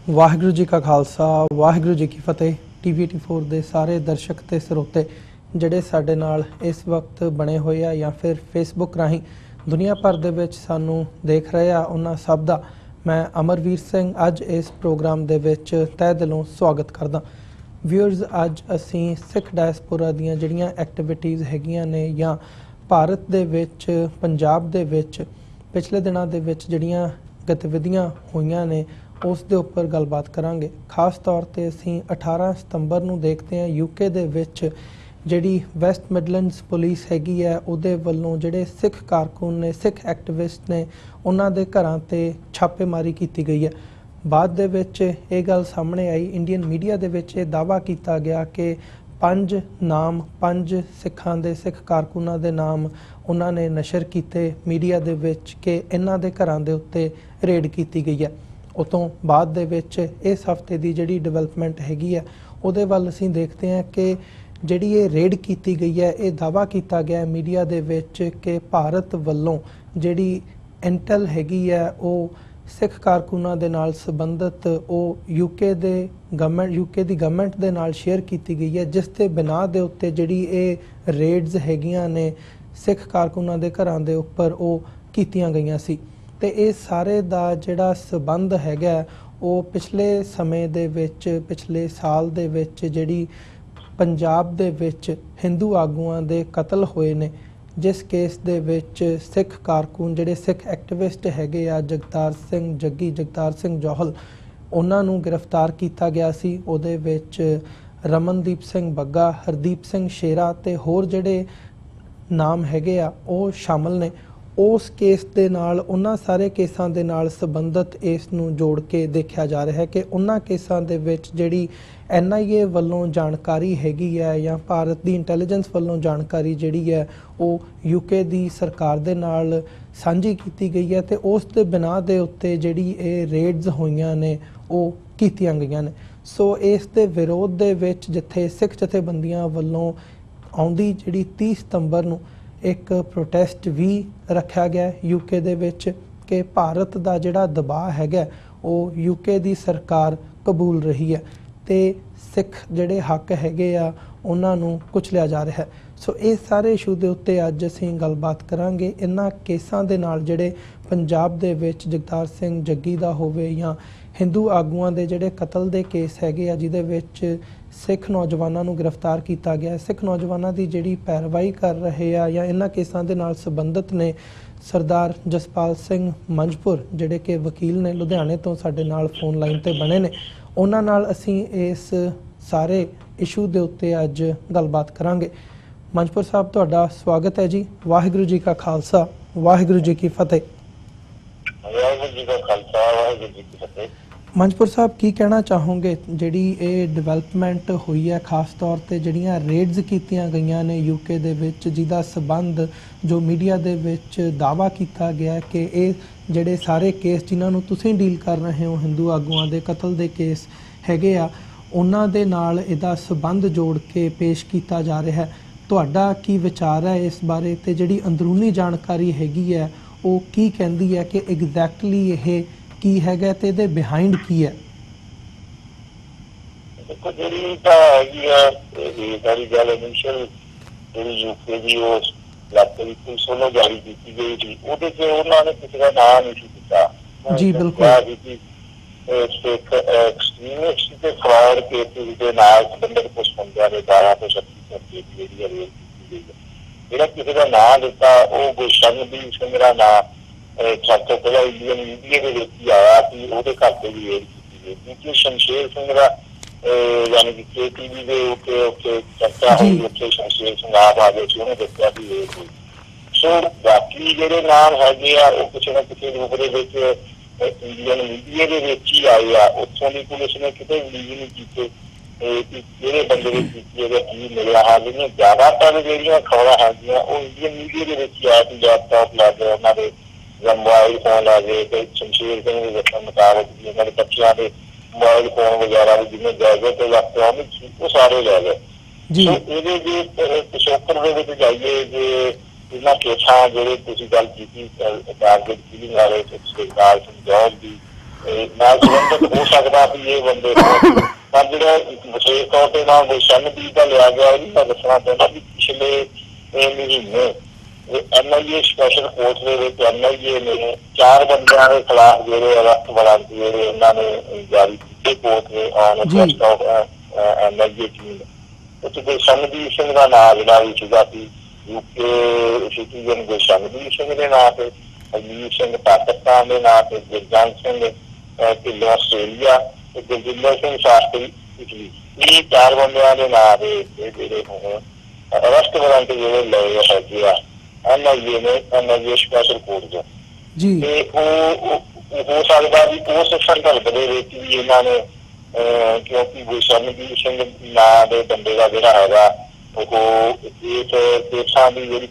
ਵਾਹਿਗੁਰੂ ਜੀ ਕਾ ਖਾਲਸਾ ਵਾਹਿਗੁਰੂ ਜੀ ਕੀ ਫਤਿਹ। TV84 ਦੇ ਸਾਰੇ ਦਰਸ਼ਕ ਤੇ ਸਰੋਤੇ ਜਿਹੜੇ ਸਾਡੇ ਨਾਲ ਇਸ ਵਕਤ ਬਣੇ ਹੋਏ ਆ ਜਾਂ ਫਿਰ ਫੇਸਬੁੱਕ ਰਾਹੀਂ ਦੁਨੀਆ ਭਰ ਦੇ ਵਿੱਚ ਸਾਨੂੰ ਦੇਖ ਰਹੇ ਆ, ਉਹਨਾਂ ਸਭ ਦਾ ਮੈਂ ਅਮਰਵੀਰ ਸਿੰਘ ਅੱਜ ਇਸ ਪ੍ਰੋਗਰਾਮ ਦੇ ਵਿੱਚ ਤਹਿ ਦਿਲੋਂ ਸਵਾਗਤ ਕਰਦਾ। ਵਿਊਅਰਸ, ਅੱਜ ਅਸੀਂ ਸਿੱਖ ਡਾਇਸਪੋਰਾ ਦੀਆਂ ਜਿਹੜੀਆਂ ਐਕਟੀਵਿਟੀਜ਼ ਹੈਗੀਆਂ ਨੇ ਜਾਂ ਭਾਰਤ ਦੇ ਵਿੱਚ ਪੰਜਾਬ ਦੇ ਵਿੱਚ ਪਿਛਲੇ ਦਿਨਾਂ ਦੇ ਵਿੱਚ ਜਿਹੜੀਆਂ ਗਤੀਵਿਧੀਆਂ ਹੋਈਆਂ ਨੇ ਉਸ ਦੇ ਉੱਪਰ ਗੱਲਬਾਤ ਕਰਾਂਗੇ। ਖਾਸ ਤੌਰ ਤੇ ਅਸੀਂ 18 ਸਤੰਬਰ ਨੂੰ ਦੇਖਦੇ ਹਾਂ ਯੂਕੇ ਦੇ ਵਿੱਚ ਜਿਹੜੀ ਵੈਸਟ ਮਿਡਲੈਂਡਸ ਪੁਲਿਸ ਹੈਗੀ ਹੈ ਉਹਦੇ ਵੱਲੋਂ ਜਿਹੜੇ ਸਿੱਖ ਕਾਰਕੁਨ ਨੇ, ਸਿੱਖ ਐਕਟਿਵਿਸਟ ਨੇ, ਉਹਨਾਂ ਦੇ ਘਰਾਂ ਤੇ ਛਾਪੇਮਾਰੀ ਕੀਤੀ ਗਈ ਹੈ। ਬਾਅਦ ਦੇ ਵਿੱਚ ਇਹ ਗੱਲ ਸਾਹਮਣੇ ਆਈ, ਇੰਡੀਅਨ ਮੀਡੀਆ ਦੇ ਵਿੱਚ ਇਹ ਦਾਅਵਾ ਕੀਤਾ ਗਿਆ ਕਿ 5 ਸਿੱਖਾਂ ਦੇ, ਸਿੱਖ ਕਾਰਕੁਨਾਂ ਦੇ ਨਾਮ ਉਹਨਾਂ ਨੇ ਨਸ਼ਰ ਕੀਤੇ ਮੀਡੀਆ ਦੇ ਵਿੱਚ ਕਿ ਇਹਨਾਂ ਦੇ ਘਰਾਂ ਦੇ ਉੱਤੇ ਰੇਡ ਕੀਤੀ ਗਈ ਹੈ। ਉਤੋਂ ਬਾਅਦ ਦੇ ਵਿੱਚ ਇਸ ਹਫ਼ਤੇ ਦੀ ਜਿਹੜੀ ਡਿਵੈਲਪਮੈਂਟ ਹੈਗੀ ਹੈ ਉਹਦੇ ਵੱਲ ਅਸੀਂ ਦੇਖਦੇ ਹਾਂ ਕਿ ਜਿਹੜੀ ਇਹ ਰੇਡ ਕੀਤੀ ਗਈ ਹੈ, ਇਹ ਦਾਅਵਾ ਕੀਤਾ ਗਿਆ ਮੀਡੀਆ ਦੇ ਵਿੱਚ ਕਿ ਭਾਰਤ ਵੱਲੋਂ ਜਿਹੜੀ ਇੰਟੈਲ ਹੈਗੀ ਹੈ ਉਹ ਸਿੱਖ ਕਾਰਕੁਨਾਂ ਦੇ ਨਾਲ ਸੰਬੰਧਿਤ ਉਹ ਯੂਕੇ ਦੀ ਗਵਰਨਮੈਂਟ ਦੇ ਨਾਲ ਸ਼ੇਅਰ ਕੀਤੀ ਗਈ ਹੈ, ਜਿਸ ਦੇ ਬਿਨਾਂ ਦੇ ਉੱਤੇ ਜਿਹੜੀ ਇਹ ਰੇਡਸ ਹੈਗੀਆਂ ਨੇ ਸਿੱਖ ਕਾਰਕੁਨਾਂ ਦੇ ਘਰਾਂ ਦੇ ਉੱਪਰ ਉਹ ਕੀਤੀਆਂ ਗਈਆਂ ਸੀ। ਤੇ ਇਹ ਸਾਰੇ ਦਾ ਜਿਹੜਾ ਸਬੰਧ ਹੈਗਾ ਉਹ ਪਿਛਲੇ ਸਮੇਂ ਦੇ ਵਿੱਚ, ਪਿਛਲੇ ਸਾਲ ਦੇ ਵਿੱਚ ਜਿਹੜੀ ਪੰਜਾਬ ਦੇ ਵਿੱਚ ਹਿੰਦੂ ਆਗੂਆਂ ਦੇ ਕਤਲ ਹੋਏ ਨੇ, ਜਿਸ ਕੇਸ ਦੇ ਵਿੱਚ ਸਿੱਖ ਕਾਰਕੁਨ ਜਿਹੜੇ ਸਿੱਖ ਐਕਟਿਵਿਸਟ ਹੈਗੇ ਆ ਜਗਤਾਰ ਸਿੰਘ ਜੌਹਲ, ਉਹਨਾਂ ਨੂੰ ਗ੍ਰਿਫਤਾਰ ਕੀਤਾ ਗਿਆ ਸੀ। ਉਹਦੇ ਵਿੱਚ ਰਮਨਦੀਪ ਸਿੰਘ ਬੱਗਾ, ਹਰਦੀਪ ਸਿੰਘ ਸ਼ੇਰਾ ਤੇ ਹੋਰ ਜਿਹੜੇ ਨਾਮ ਹੈਗੇ ਆ ਉਹ ਸ਼ਾਮਲ ਨੇ। ਉਸ ਕੇਸ ਦੇ ਨਾਲ, ਉਹਨਾਂ ਸਾਰੇ ਕੇਸਾਂ ਦੇ ਨਾਲ ਸੰਬੰਧਿਤ ਇਸ ਨੂੰ ਜੋੜ ਕੇ ਦੇਖਿਆ ਜਾ ਰਿਹਾ ਹੈ ਕਿ ਉਹਨਾਂ ਕੇਸਾਂ ਦੇ ਵਿੱਚ ਜਿਹੜੀ NIA ਵੱਲੋਂ ਜਾਣਕਾਰੀ ਹੈਗੀ ਹੈ ਜਾਂ ਭਾਰਤ ਦੀ ਇੰਟੈਲੀਜੈਂਸ ਵੱਲੋਂ ਜਾਣਕਾਰੀ ਜਿਹੜੀ ਹੈ ਉਹ UK ਦੀ ਸਰਕਾਰ ਦੇ ਨਾਲ ਸਾਂਝੀ ਕੀਤੀ ਗਈ ਹੈ ਤੇ ਉਸ ਦੇ ਬਿਨਾਂ ਦੇ ਉੱਤੇ ਜਿਹੜੀ ਇਹ ਰੇਡਸ ਹੋਈਆਂ ਨੇ ਉਹ ਕੀਤੀਆਂ ਗਈਆਂ ਨੇ। ਸੋ ਇਸ ਦੇ ਵਿਰੋਧ ਦੇ ਵਿੱਚ ਜਿੱਥੇ ਸਿੱਖ ਜਥੇਬੰਦੀਆਂ ਵੱਲੋਂ ਆਉਂਦੀ ਜਿਹੜੀ 30 ਸਤੰਬਰ ਨੂੰ ਇੱਕ ਪ੍ਰੋਟੈਸਟ ਵੀ ਰੱਖਿਆ ਗਿਆ UK ਦੇ ਵਿੱਚ ਕਿ ਭਾਰਤ ਦਾ ਜਿਹੜਾ ਦਬਾਅ ਹੈਗਾ ਉਹ UK ਦੀ ਸਰਕਾਰ ਕਬੂਲ ਰਹੀ ਹੈ ਤੇ ਸਿੱਖ ਜਿਹੜੇ ਹੱਕ ਹੈਗੇ ਆ ਉਹਨਾਂ ਨੂੰ ਕੁਚਲਿਆ ਜਾ ਰਿਹਾ ਹੈ। ਸੋ ਇਹ ਸਾਰੇ ਇਸ਼ੂ ਦੇ ਉੱਤੇ ਅੱਜ ਅਸੀਂ ਗੱਲਬਾਤ ਕਰਾਂਗੇ। ਇਹਨਾਂ ਕੇਸਾਂ ਦੇ ਨਾਲ ਜਿਹੜੇ ਪੰਜਾਬ ਦੇ ਵਿੱਚ ਜਗਤਾਰ ਸਿੰਘ ਜੱਗੀ ਦਾ ਹੋਵੇ ਜਾਂ ਹਿੰਦੂ ਆਗੂਆਂ ਦੇ ਜਿਹੜੇ ਕਤਲ ਦੇ ਕੇਸ ਹੈਗੇ ਆ ਜਿਹਦੇ ਵਿੱਚ ਸਿੱਖ ਨੌਜਵਾਨਾਂ ਨੂੰ ਗ੍ਰਿਫਤਾਰ ਕੀਤਾ ਗਿਆ, ਸਿੱਖ ਨੌਜਵਾਨਾਂ ਦੀ ਜਿਹੜੀ ਪੈਰਵਾਈ ਕਰ ਰਹੇ ਆ ਜਾਂ ਇਹਨਾਂ ਕੇਸਾਂ ਦੇ ਨਾਲ ਸੰਬੰਧਿਤ ਨੇ ਸਰਦਾਰ ਜਸਪਾਲ ਸਿੰਘ ਮੰਝਪੁਰ ਜਿਹੜੇ ਕਿ ਵਕੀਲ ਨੇ, ਲੁਧਿਆਣੇ ਤੋਂ ਸਾਡੇ ਨਾਲ ਫੋਨ ਲਾਈਨ ਤੇ ਬਣੇ ਨੇ, ਉਹਨਾਂ ਨਾਲ ਅਸੀਂ ਇਸ ਸਾਰੇ ਇਸ਼ੂ ਦੇ ਉੱਤੇ ਅੱਜ ਗੱਲਬਾਤ ਕਰਾਂਗੇ। ਮੰਝਪੁਰ ਸਾਹਿਬ, ਤੁਹਾਡਾ ਸਵਾਗਤ ਹੈ ਜੀ। ਵਾਹਿਗੁਰੂ ਜੀ ਕਾ ਖਾਲਸਾ ਵਾਹਿਗੁਰੂ ਜੀ ਕੀ ਫਤਿਹ। ਵਾਹਿਗੁਰੂ ਜੀ ਕਾ ਖਾਲਸਾ ਵਾਹਿਗੁਰੂ ਜੀ ਕੀ ਫਤਿਹ। ਮੰਝਪੁਰ ਸਾਹਿਬ, ਕੀ ਕਹਿਣਾ ਚਾਹੋਗੇ ਜਿਹੜੀ ਇਹ ਡਿਵੈਲਪਮੈਂਟ ਹੋਈ ਹੈ, ਖਾਸ ਤੌਰ ਤੇ ਜਿਹੜੀਆਂ ਰੇਡਸ ਕੀਤੀਆਂ ਗਈਆਂ ਨੇ UK ਦੇ ਵਿੱਚ, ਜਿਹਦਾ ਸਬੰਧ ਜੋ ਮੀਡੀਆ ਦੇ ਵਿੱਚ ਦਾਅਵਾ ਕੀਤਾ ਗਿਆ ਕਿ ਇਹ ਜਿਹੜੇ ਸਾਰੇ ਕੇਸ ਜਿਨ੍ਹਾਂ ਨੂੰ ਤੁਸੀਂ ਡੀਲ ਕਰ ਰਹੇ ਹੋ, ਹਿੰਦੂ ਆਗੂਆਂ ਦੇ ਕਤਲ ਦੇ ਕੇਸ ਹੈਗੇ ਆ, ਉਹਨਾਂ ਦੇ ਨਾਲ ਇਹਦਾ ਸਬੰਧ ਜੋੜ ਕੇ ਪੇਸ਼ ਕੀਤਾ ਜਾ ਰਿਹਾ ਹੈ। ਤੁਹਾਡਾ ਕੀ ਵਿਚਾਰ ਹੈ ਇਸ ਬਾਰੇ ਤੇ ਜਿਹੜੀ ਅੰਦਰੂਨੀ ਜਾਣਕਾਰੀ ਹੈਗੀ ਹੈ ਉਹ ਕੀ ਕਹਿੰਦੀ ਹੈ ਕਿ ਐਗਜ਼ੈਕਟਲੀ ਇਹ ਕੀ ਹੈਗਾ ਤੇ ਇਹਦੇ ਬਿਹਾਈਂਡ ਕੀ ਹੈ? ਦੇਖੋ, ਜਿਹੜੀ ਤਾਂ ਹੈਗੀ ਆ ਇਹ ਸਾਰੀ ਗੱਲ ਇਨੀਸ਼ੀਅਲ ਜਿਹੜੀ UK ਦੀ ਉਹ ਲਾਟਰੀ ਪੁਲਿਸ ਵੱਲੋਂ ਜਾਰੀ ਕੀਤੀ ਗਈ ਸੀ, ਉਹਦੇ 'ਚ ਉਹਨਾਂ ਨੇ ਕਿਸੇ ਦਾ ਨਾਮ ਨਹੀਂ ਸੀ ਦਿੱਤਾ ਜੀ। ਬਿਲਕੁਲ ਸਿੱਖ ਐਕਸਟ੍ਰੀਮਿਸਟ ਤੇ ਫਰਾਡ ਕੇਸਿਸ ਦੇ ਨਾਲ ਸੰਬੰਧਿਤ ਕੁਝ ਬੰਦਿਆਂ ਦੇ 12 ਤੋਂ 36 ਦੀ ਜਿਹੜੀ ਹੈ ਰੇਡ ਕੀਤੀ ਗਈ ਹੈ। ਜਿਹੜਾ ਕਿਸੇ ਦਾ ਨਾਮ ਦਿੱਤਾ ਉਹ ਗੁਰਸ਼ਰਨਦੀਪ ਸਿੰਘ ਦਾ ਨਾਮ ਸਭ ਤੋਂ ਪਹਿਲਾਂ ਇੰਡੀਅਨ ਮੀਡੀਆ ਦੇ ਵਿੱਚ ਹੀ ਆਇਆ ਸੀ, ਉਹਦੇ ਘਰ ਤੇ ਵੀ ਰੇਡ ਕੀਤੀ ਗਈ। ਦੂਜੇ ਸ਼ਮਸ਼ੇਰ ਸਿੰਘ ਦਾ ਯਾਨੀ ਕਿ KTV ਦੇ ਉੱਤੇ ਚਰਚਾ ਹੋਈ, ਉੱਥੇ ਸ਼ਮਸ਼ੇਰ ਸਿੰਘ ਆਪ ਆ ਗਏ ਸੀ, ਉਹਨੇ ਦੱਸਿਆ ਵੀ ਰੇਡ ਹੋਈ। ਸੋ ਬਾਕੀ ਜਿਹੜੇ ਨਾਮ ਹੈਗੇ ਆ ਉਹ ਕਿਸੇ ਨਾ ਕਿਸੇ ਰੂਪ ਦੇ ਵਿੱਚ ਇੰਡੀਅਨ ਮੀਡੀਆ ਦੇ ਵਿੱਚ ਹੀ ਆਏ ਆ। ਉੱਥੋਂ ਦੀ ਪੁਲਿਸ ਨੇ ਕਿਤੇ ਰਿਲੀਜ਼ ਨਹੀਂ ਕੀਤੇ ਜਿਹੜੇ ਬੰਦੇ ਦੇ ਕੀਤੀ ਉਹਦਾ ਕੀ ਮਿਲਿਆ। ਹਾਂ, ਜਿਹੜੀਆਂ ਜ਼ਿਆਦਾਤਰ ਜਿਹੜੀਆਂ ਖਬਰਾਂ ਹੈਗੀਆਂ ਉਹ ਇੰਡੀਅਨ ਮੀਡੀਆ ਦੇ ਵਿੱਚ ਹੀ ਆਇਆ ਸੀ। ਲੈਪਟਾਪ ਲਾ ਕੇ ਉਹਨਾਂ ਦੇ ਮੋਬਾਈਲ ਫੋਨ ਲਾ ਗਏ ਤੇ ਸ਼ਮਸ਼ੇਰ ਸਿੰਘ ਦੇ ਦੱਸਣ ਮੁਤਾਬਕ ਉਹਨਾਂ ਦੇ ਬੱਚਿਆਂ ਦੇ ਮੋਬਾਈਲ ਫੋਨ ਵਗੈਰਾ ਵੀ ਜਿਵੇਂ ਗਏ ਤੇ ਇਲੈਕਟ੍ਰੋਨਿਕ ਸੀ ਉਹ ਸਾਰੇ ਲੈ ਗਏ। ਇਹਦੇ ਜੇ ਪਿਛੋਕੜ ਦੇ ਵਿੱਚ ਜਾਈਏ ਜੇ ਇਹਨਾਂ ਕੇਸਾਂ ਜਿਹੜੇ ਤੁਸੀਂ ਗੱਲ ਕੀਤੀ ਟਾਰਗੇਟ ਕਿਲਿੰਗ ਵਾਲੇ ਜਗਤਾਰ ਸਿੰਘ ਜੌਹਲ ਦੀ ਨਾਲ ਸੰਬੰਧਿਤ ਹੋ ਸਕਦਾ ਵੀ ਇਹ ਬੰਦੇ ਹੋਣ। ਪਰ ਜਿਹੜਾ ਵਿਸ਼ੇਸ਼ ਤੌਰ ਤੇ ਨਾਲ ਗੁਲਸ਼ਨਦੀਪ ਦਾ ਲਿਆ ਗਿਆ, ਇਹ ਮੈਂ ਦੱਸਣਾ ਚਾਹੁੰਦਾ ਵੀ ਪਿਛਲੇ ਮਹੀਨੇ NIA ਸਪੈਸ਼ਲ ਕੋਰਟ ਦੇ ਵਿੱਚ NIA ਨੇ 4 ਬੰਦਿਆਂ ਦੇ ਖਿਲਾਫ ਜਿਹੜੇ ਅਰੈਸਟ ਵਾਰੰਟ ਜਿਹੜੇ ਉਹਨਾਂ ਨੇ ਜਾਰੀ ਕੀਤੇ ਕੋਰਟ ਨੇ on request of NIA team. ਉੱਥੇ ਗੁਲਸ਼ਨਦੀਪ ਸਿੰਘ ਦਾ ਨਾਂ ਜਿਹੜਾ ਵੀ ਸੀਗਾ ਸੀ UK ਸਿਟੀਜ਼ਨ ਗੁਲਸ਼ਨਦੀਪ ਸਿੰਘ ਦੇ ਨਾਂ ਤੇ, ਅਜੀਤ ਸਿੰਘ ਪਾਕਿਸਤਾਨ ਦੇ ਨਾਂ ਤੇ, ਗੁਰਜੰਟ ਸਿੰਘ ਢਿੱਲੋਂ ਆਸਟ੍ਰੇਲੀਆ ਤੇ ਗੁਰਜਿੰਦਰ ਸਿੰਘ ਸ਼ਾਸਤਰੀ ਇਟਲੀ, ਇਹ 4 ਬੰਦਿਆਂ ਦੇ ਨਾਂ ਦੇ ਜਿਹੜੇ ਹੁਣ ਅਰੈਸਟ ਵਾਰੰਟ ਜਿਹੜੇ ਲਏ ਹੈਗੇ ਆ NIA ਨੇ NIA ਸਪੈਸ਼ਲ ਕੋਰਟ ਤੋਂ। ਤੇ ਉਹ ਹੋ ਸਕਦਾ ਵੀ ਉਸ ਸੰਦਰਭ ਦੇ ਵਿੱਚ ਵੀ ਇਹਨਾਂ ਨੇ ਕਿਉਂਕਿ ਗੁਲਸ਼ਨਦੀਪ ਸਿੰਘ ਨਾਂ ਦੇ ਬੰਦੇ ਦਾ ਜਿਹੜਾ ਹੈਗਾ ਉਹ ਇਸ ਕੇਸਾਂ ਦੀ ਜਿਹੜੀ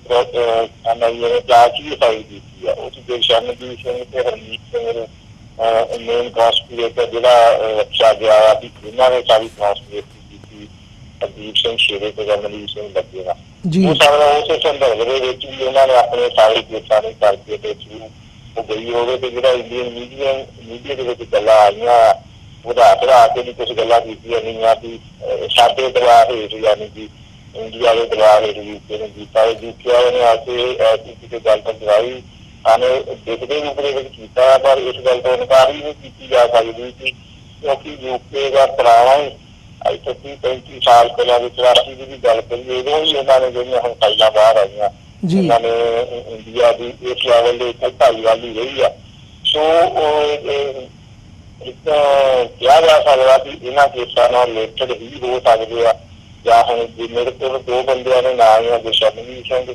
NIA ਨੇ ਜਾਂਚ ਵੀ ਫਾਈਲ ਕੀਤੀ ਆ। ਉਹ 'ਚ ਗੁਲਸ਼ਨਦੀਪ ਸਿੰਘ ਤੇ ਹਰਮੀਤ ਸਿੰਘ ਮੇਨ ਕੌਂਸਪੀਰੇਟਰ ਜਿਹੜਾ ਰੱਖਿਆ ਗਿਆ ਵੀ ਇਹਨਾਂ ਨੇ ਸਾਰੀ ਕੌਂਸਪੀਰੇਟੀ ਕੀਤੀ ਹਰਦੀਪ ਸਿੰਘ ਸ਼ੇਰੇ ਤੇ ਰਮਨਦੀਪ ਸਿੰਘ ਲੱਗੇ ਦਾ। ਉਹ ਸਾਰਾ ਉਸੇ ਸੰਦਰਭ ਦੇ ਵਿੱਚ ਵੀ ਉਹਨਾਂ ਨੇ ਆਪਣੇ ਸਾਰੇ ਕੇਸਾਂ ਨੂੰ ਕਰਕੇ ਤੇ ਸ਼ੁਰੂ ਹੋ ਗਈ ਹੋਵੇ ਤੇ ਜਿਹੜਾ ਇੰਡੀਅਨ ਮੀਡੀਆ ਦੇ ਵਿੱਚ ਗੱਲਾਂ ਆਈਆਂ ਵਧਾ ਕੇ ਵੀ ਕੁਛ ਗੱਲਾਂ ਕੀਤੀਆਂ ਗਈਆਂ ਵੀ ਸਾਡੇ ਦਬਾਅ ਹੇਠ ਯਾਨੀ ਕਿ ਇੰਡੀਆ ਦੇ ਦਬਾਅ ਹੇਠ UK ਨੇ ਕੀਤਾ। UK ਵਾਲੇ ਨੇ ਆ ਕੇ ਐਸੀ ਕਿਸੇ ਗੱਲ ਤੋਂ ਜਵਾਈ ਸਾਨੂੰ ਦੇਖਦੇ ਰੂਪ ਦੇ ਵਿੱਚ ਕੀਤਾ, ਪਰ ਇਸ ਗੱਲ ਤੋਂ ਇਨਕਾਰ ਹੀ ਨਹੀਂ ਕੀਤੀ ਜਾ ਸਕਦੀ ਕਿ ਕਿਉਂਕਿ UK ਦਾ ਪੁਰਾਣਾ ਹੀ 30-35 ਸਾਲ ਪਹਿਲਾਂ ਦੀ 84 ਦੀ ਵੀ ਗੱਲ ਕਰੀਏ, ਉਦੋਂ ਹੀ ਉਹਨਾਂ ਨੇ ਜਿਹੜੀਆਂ ਹੁਣ ਫਾਈਲਾਂ ਬਾਹਰ ਆਈਆਂ ਉਹਨਾਂ ਨੇ ਇੰਡੀਆ ਦੀ ਇਸ ਲੈਵਲ ਦੇ ਉੱਤੇ ਭਾਈਵਾਲੀ ਰਹੀ ਆ। ਸੋ ਇੱਕ ਕਿਹਾ ਜਾ ਸਕਦਾ ਵੀ ਇਹਨਾਂ ਕੇਸਾਂ ਨਾਲ ਰਿਲੇਟਡ ਹੀ ਹੋ ਸਕਦੇ ਆ। ਜਾਂ ਹੁਣ ਜੇ ਮੇਰੇ ਕੋਲ 2 ਬੰਦਿਆਂ ਦੇ ਨਾਂ ਆ ਗੁਰਸ਼ਨਦੀਪ ਸਿੰਘ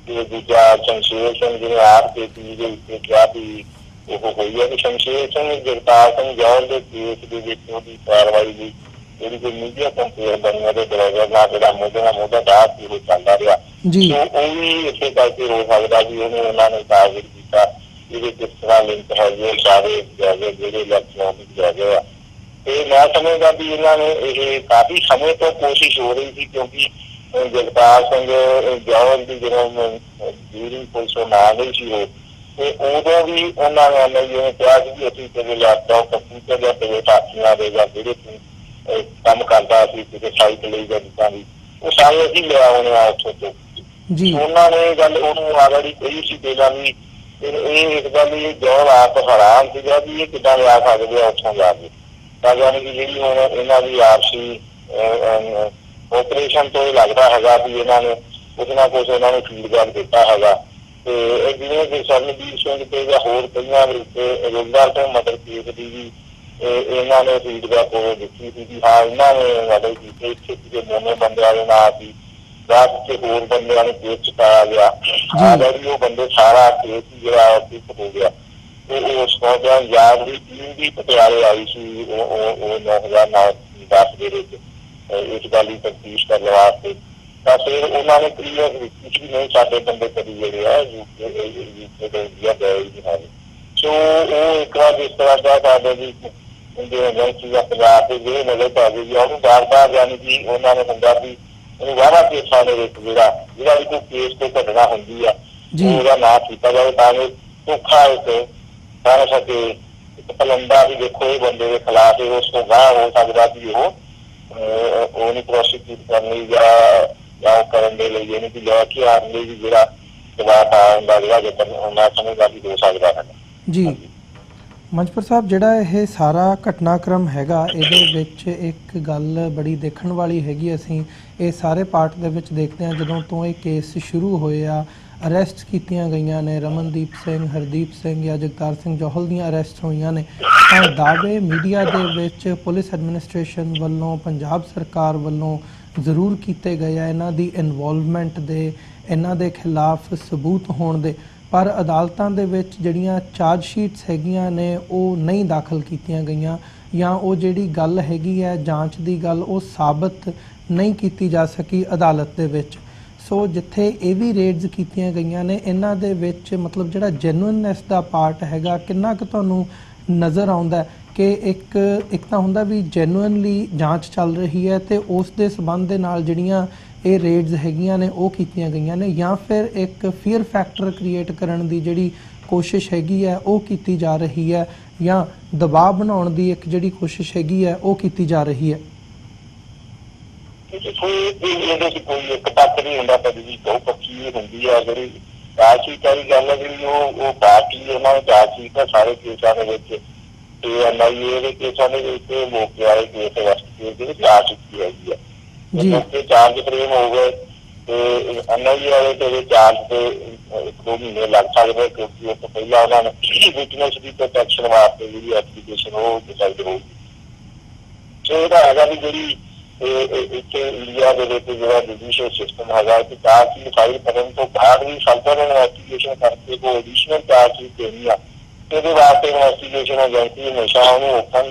ਤੇ ਦੂਜਾ ਸ਼ਮਸ਼ੇਰ ਸਿੰਘ, ਜਿਹਨੇ RKP ਦੇ ਉੱਤੇ ਕਿਹਾ ਵੀ ਉਹ ਹੋਈ ਹੈ ਕਿ ਸ਼ਮਸ਼ੇਰ ਸਿੰਘ ਜਗਤਾਰ ਸਿੰਘ ਜੌਹਲ ਦੇ ਕੇਸ ਦੇ ਵਿੱਚ ਉਹਦੀ ਕਾਰਵਾਈ ਦੀ ਜਿਹੜੀ ਕੋਈ ਮੀਡੀਆ ਕੰਪੇਅਰ ਬਣੀ ਉਹਦੇ ਡਰਾਈਵਰ ਨਾਲ ਜਿਹੜਾ ਮੋਢੇ ਨਾਲ ਮੋਢਾ ਦਾਅ ਸੀ ਉਹ ਚੱਲਦਾ ਰਿਹਾ। ਸੋ ਉਹ ਵੀ ਇਸੇ ਕਰਕੇ ਹੋ ਸਕਦਾ ਵੀ ਉਹਨੂੰ ਉਹਨਾਂ ਨੇ ਟਾਰਗੇਟ ਕੀਤਾ। ਇਹਦੇ ਕਿਸ ਤਰ੍ਹਾਂ ਲਿੰਕ ਹੈਗੇ ਸਾਰੇ ਜਿਹੜੇ ਇਲੈਕਸ਼ਨ ਹੈਗੇ ਆ। ਤੇ ਮੈਂ ਸਮਝਦਾ ਵੀ ਇਹਨਾਂ ਨੇ ਇਹ ਕਾਫੀ ਸਮੇਂ ਤੋਂ ਕੋਸ਼ਿਸ਼ ਹੋ ਰਹੀ ਸੀ ਕਿਉਂਕਿ ਜਗਤਾਰ ਸਿੰਘ ਜੌਹਲ ਦੀ ਜਦੋਂ ਡਿਊਰਿੰਗ ਪੁਲਿਸ ਨਾ ਗਈ ਸੀ ਉਹ ਤੇ ਉਦੋਂ ਵੀ ਉਹਨਾਂ ਨੇ NIA ਕਿਹਾ ਸੀ ਕਿ ਅਸੀਂ ਤੇਰੇ ਲੈਪਟਾਪ ਕੰਪਿਊਟਰ ਜਾਂ ਤੇਰੇ ਸਾਥੀਆਂ ਦੇ ਜਾਂ ਜਿਹੜੇ ਕੰਮ ਕਰਦਾ ਸੀ ਕਿਸੇ ਸਾਈਟ ਲਈ ਜਾਂ ਜਿੱਦਾਂ ਦੀ ਉਹ ਸਾਰੇ ਅਸੀਂ ਲਿਆ ਹੋਣੇ ਆ ਉੱਥੋਂ ਤੋਂ। ਉਹਨਾਂ ਨੇ ਗੱਲ ਉਹਨੂੰ ਆਲਰੇਡੀ ਕਹੀ ਸੀ ਪਹਿਲਾਂ ਵੀ ਇਹ ਇੱਕ ਗੱਲ ਇਹ ਜੌਹਲ ਆਪ ਹੈਰਾਨ ਸੀਗਾ ਵੀ ਇਹ ਕਿੱਦਾਂ ਲਿਆ ਸਕਦੇ ਆ ਉੱਥੋਂ ਜਾ ਕੇ। ਤਾਂ ਯਾਨੀ ਕਿ ਜਿਹੜੀ ਹੁਣ ਇਹਨਾਂ ਦੀ ਆਪਸੀ ਓਪਰੇਸ਼ਨ ਤੋਂ ਇਹ ਲੱਗਦਾ ਹੈਗਾ ਵੀ ਇਹਨਾਂ ਨੇ ਕੁਛ ਨਾ ਕੁਛ ਇਹਨਾਂ ਨੂੰ ਫੀਡਬੈਕ ਦਿੱਤਾ ਹੈਗਾ। ਤੇ ਜਿਵੇਂ ਕਿ ਗੁਲਸ਼ਨਦੀਪ ਸਿੰਘ ਤੇ ਜਾਂ ਹੋਰ ਕਈਆਂ ਦੇ ਉੱਤੇ ਰੋਜ਼ਗਾਰ ਤੋਂ ਮਦਦ ਕੇਸ ਦੀ ਵੀ ਇਹਨਾਂ ਨੇ ਫੀਡਬੈਕ ਉਹ ਦਿੱਤੀ ਸੀ ਕਿ ਹਾਂ ਇਹਨਾਂ ਨੇ ਮਦਦ ਕੀਤੀ। ਇੱਥੇ ਕਿਸੇ ਮੋਨੇ ਬੰਦਿਆਂ ਦੇ ਨਾਂ ਸੀ ਜਾਂ ਕਿਸੇ ਹੋਰ ਬੰਦਿਆਂ ਨੂੰ ਕੇਸ ਚ ਪਾਇਆ ਗਿਆ। ਆਲਰੇਡੀ ਉਹ ਬੰਦੇ ਸਾਰਾ ਕੇਸ ਜਿਹੜਾ ਫਿਕਸ ਹੋ ਗਿਆ ਤੇ ਉਸ ਤੋਂ ਬਾਅਦ ਯਾਦ ਦੀ ਟੀਮ ਵੀ ਪਟਿਆਲੇ ਆਈ ਸੀ ਉਹ 2010 ਦੇ ਵਿੱਚ ਇਸ ਗੱਲ ਦੀ ਤਫਤੀਸ਼ ਕਰਨ ਵਾਸਤੇ। ਤਾਂ ਫਿਰ ਉਹਨਾਂ ਨੇ ਕਲੀਅਰ ਕੀਤੀ ਕਿ ਨਹੀਂ ਸਾਡੇ ਬੰਦੇ ਕਦੀ ਜਿਹੜੇ ਆ UK ਤੋਂ ਇੰਡੀਆ ਗਏ ਹੀ ਨਹੀਂ। ਸੋ ਉਹ ਇੱਕ ਵਾਰ ਜਿਸ ਤਰ੍ਹਾਂ ਦਾ ਸਾਡੇ ਦੀ ਏਜੰਸੀ ਦਾ ਪੰਜਾਬ ਦੇ ਜਿਹੜੇ ਨਜ਼ਰ ਪਾ ਗਈ ਉਹਨੂੰ ਬਾਰ-ਬਾਰ ਯਾਨੀ ਕਿ ਉਹਨਾਂ ਨੇ ਹੁੰਦਾ ਵੀ ਉਹਨੂੰ ਵਾਰਾ ਕੇਸਾਂ ਦੇ ਵਿੱਚ ਜਿਹੜਾ ਵੀ ਕੋਈ ਕੇਸ ਤੋਂ ਘਟਨਾ ਹੁੰਦੀ ਆ ਉਹਦਾ ਨਾਂ ਕੀਤਾ ਜਾਵੇ ਤਾਂ ਕਿ ਧੋਖਾ ਇੱਕ ਕਰ ਸਕੇ। ਇੱਕ ਪਲੰਦਾ ਵੀ ਦੇਖੋ ਇਹ ਬੰਦੇ ਦੇ ਖਿਲਾਫ ਉਸ ਤੋਂ ਗਾਹ ਹੋ ਸਕਦਾ ਵੀ ਉਹ ਨਹੀਂ ਪ੍ਰੋਸੀਕਿਊਟ ਕਰਨ ਲਈ ਜਾਂ ਉਹ ਕਰਨ ਦੇ ਲਈ ਯਾਨੀ ਕਿ ਲੈ ਕੇ ਆਉਣ ਲਈ ਵੀ ਜਿਹੜਾ ਦਬਾਅ ਪਾਉਣ ਦਾ ਜਿਹੜਾ ਮੈਂ ਸਮਝਦਾ ਵੀ ਹੋ ਸਕਦਾ ਹੈ। ਮੰਜਪੁਰ ਸਾਹਿਬ ਜਿਹੜਾ ਇਹ ਸਾਰਾ ਘਟਨਾਕ੍ਰਮ ਹੈਗਾ ਇਹਦੇ ਵਿੱਚ ਇੱਕ ਗੱਲ ਬੜੀ ਦੇਖਣ ਵਾਲੀ ਹੈਗੀ। ਅਸੀਂ ਇਹ ਸਾਰੇ ਪਾਰਟ ਦੇ ਵਿੱਚ ਦੇਖਦੇ ਹਾਂ ਜਦੋਂ ਤੋਂ ਇਹ ਕੇਸ ਸ਼ੁਰੂ ਹੋਏ ਆ ਅਰੈਸਟ ਕੀਤੀਆਂ ਗਈਆਂ ਨੇ ਰਮਨਦੀਪ ਸਿੰਘ, ਹਰਦੀਪ ਸਿੰਘ ਜਾਂ ਜਗਤਾਰ ਸਿੰਘ ਜੌਹਲ ਦੀਆਂ ਅਰੈਸਟ ਹੋਈਆਂ ਨੇ ਤਾਂ ਦਾਅਵੇ ਮੀਡੀਆ ਦੇ ਵਿੱਚ ਪੁਲਿਸ ਐਡਮਿਨਿਸਟ੍ਰੇਸ਼ਨ ਵੱਲੋਂ ਪੰਜਾਬ ਸਰਕਾਰ ਵੱਲੋਂ ਜ਼ਰੂਰ ਕੀਤੇ ਗਏ ਆ ਇਹਨਾਂ ਦੀ ਇਨਵੋਲਵਮੈਂਟ ਦੇ, ਇਹਨਾਂ ਦੇ ਖਿਲਾਫ ਸਬੂਤ ਹੋਣ ਦੇ, ਪਰ ਅਦਾਲਤਾਂ ਦੇ ਵਿੱਚ ਜਿਹੜੀਆਂ ਚਾਰਜ ਸ਼ੀਟਸ ਹੈਗੀਆਂ ਨੇ ਉਹ ਨਹੀਂ ਦਾਖਲ ਕੀਤੀਆਂ ਗਈਆਂ ਜਾਂ ਉਹ ਜਿਹੜੀ ਗੱਲ ਹੈਗੀ ਹੈ ਜਾਂਚ ਦੀ ਗੱਲ ਉਹ ਸਾਬਤ ਨਹੀਂ ਕੀਤੀ ਜਾ ਸਕੀ ਅਦਾਲਤ ਦੇ ਵਿੱਚ। ਸੋ ਜਿੱਥੇ ਇਹ ਵੀ ਰੇਡਸ ਕੀਤੀਆਂ ਗਈਆਂ ਨੇ ਇਹਨਾਂ ਦੇ ਵਿੱਚ ਮਤਲਬ ਜਿਹੜਾ ਜੈਨੂਇਨਨੈਸ ਦਾ ਪਾਰਟ ਹੈਗਾ ਕਿੰਨਾ ਕੁ ਤੁਹਾਨੂੰ ਨਜ਼ਰ ਆਉਂਦਾ ਕਿ ਇੱਕ ਤਾਂ ਹੁੰਦਾ ਵੀ ਜੈਨੂਇਨਲੀ ਜਾਂਚ ਚੱਲ ਰਹੀ ਹੈ ਤੇ ਉਸ ਦੇ ਸਬੰਧ ਦੇ ਨਾਲ ਜਿਹੜੀਆਂ ਇਹ ਰੇਡਸ ਹੈਗੀਆਂ ਨੇ ਉਹ ਕੀਤੀਆਂ ਗਈਆਂ ਨੇ ਜਾਂ ਫਿਰ ਇੱਕ ਫੀਅਰ ਫੈਕਟਰ ਕ੍ਰੀਏਟ ਕਰਨ ਦੀ ਜਿਹੜੀ ਕੋਸ਼ਿਸ਼ ਹੈਗੀ ਹੈ ਉਹ ਕੀਤੀ ਜਾ ਰਹੀ ਹੈ ਜਾਂ ਦਬਾਅ ਬਣਾਉਣ ਦੀ ਇੱਕ ਜਿਹੜੀ ਕੋਸ਼ਿਸ਼ ਹੈਗੀ ਹੈ ਉਹ ਕੀਤੀ ਜਾ ਰਹੀ ਹੈ? ਕੋਈ ਇੱਕ ਪੱਖ ਨਹੀਂ ਹੁੰਦਾ, ਕਦੇ ਵੀ ਬਹੁਪੱਖੀ ਹੁੰਦੀ ਹੈ। ਜਿਹੜੀ ਚਾਰਜਸ਼ੀਟ ਵਾਲੀ ਗੱਲ ਹੈ ਜਿਹੜੀ ਉਹ ਪਾਰਟੀ ਉਹਨਾਂ ਨੇ ਚਾਰਜਸ਼ੀਟ ਹੈ ਸਾਰੇ ਕੇਸਾਂ ਦੇ ਵਿੱਚ, ਤੇ NIA ਦੇ ਕੇਸਾਂ ਦੇ ਵਿੱਚ ਮੌਕੇ ਵਾਲੇ ਕੇਸ ਦੇ ਵਿੱਚ ਚਾਰਜ ਕੀਤੀ ਹੈਗੀ ਹੈ। ਮੌਕੇ ਚਾਰਜ ਫਰੇਮ ਹੋ ਗਏ ਤੇ NIA ਵਾਲੇ ਤੇ ਚਾਰਜ ਤੇ 1-2 ਮਹੀਨੇ ਲੱਗ ਸਕਦੇ, ਕਿਉਂਕਿ ਉਸ ਤੋਂ ਪਹਿਲਾਂ ਉਹਨਾਂ ਨੇ ਵਿਟਨੈਸ ਦੀ ਪ੍ਰੋਟੈਕਸ਼ਨ ਵਾਸਤੇ ਜਿਹੜੀ ਐਪਲੀਕੇਸ਼ਨ ਉਹ ਡਿਸਾਈਡ ਹੋਊਗੀ। ਸੋ ਇਹਦਾ ਹੈਗਾ ਵੀ ਜਿਹੜੀ ਇੱਥੇ ਇੰਡੀਆ ਦੇ ਵਿੱਚ ਜਿਹੜਾ ਜੁਡੀਸ਼ੀਅਲ ਸਿਸਟਮ ਹੈਗਾ ਕਿ ਚਾਰਜਸ਼ੀਟ ਫਾਈਲ ਕਰਨ ਤੋਂ ਬਾਅਦ ਵੀ ਫਰਦਰ ਇਨਵੈਸਟੀਗੇਸ਼ਨ ਕਰਕੇ ਕੋਈ ਐਡੀਸ਼ਨਲ ਚਾਰਜਸ਼ੀਟ ਦੇਣੀ ਆ, ਇਹਦੇ ਵਾਸਤੇ ਇਨਵੈਸਟੀਗੇਸ਼ਨ ਏਜੰਸੀ ਹਮੇਸ਼ਾ ਉਹਨੂੰ ਓਪਨ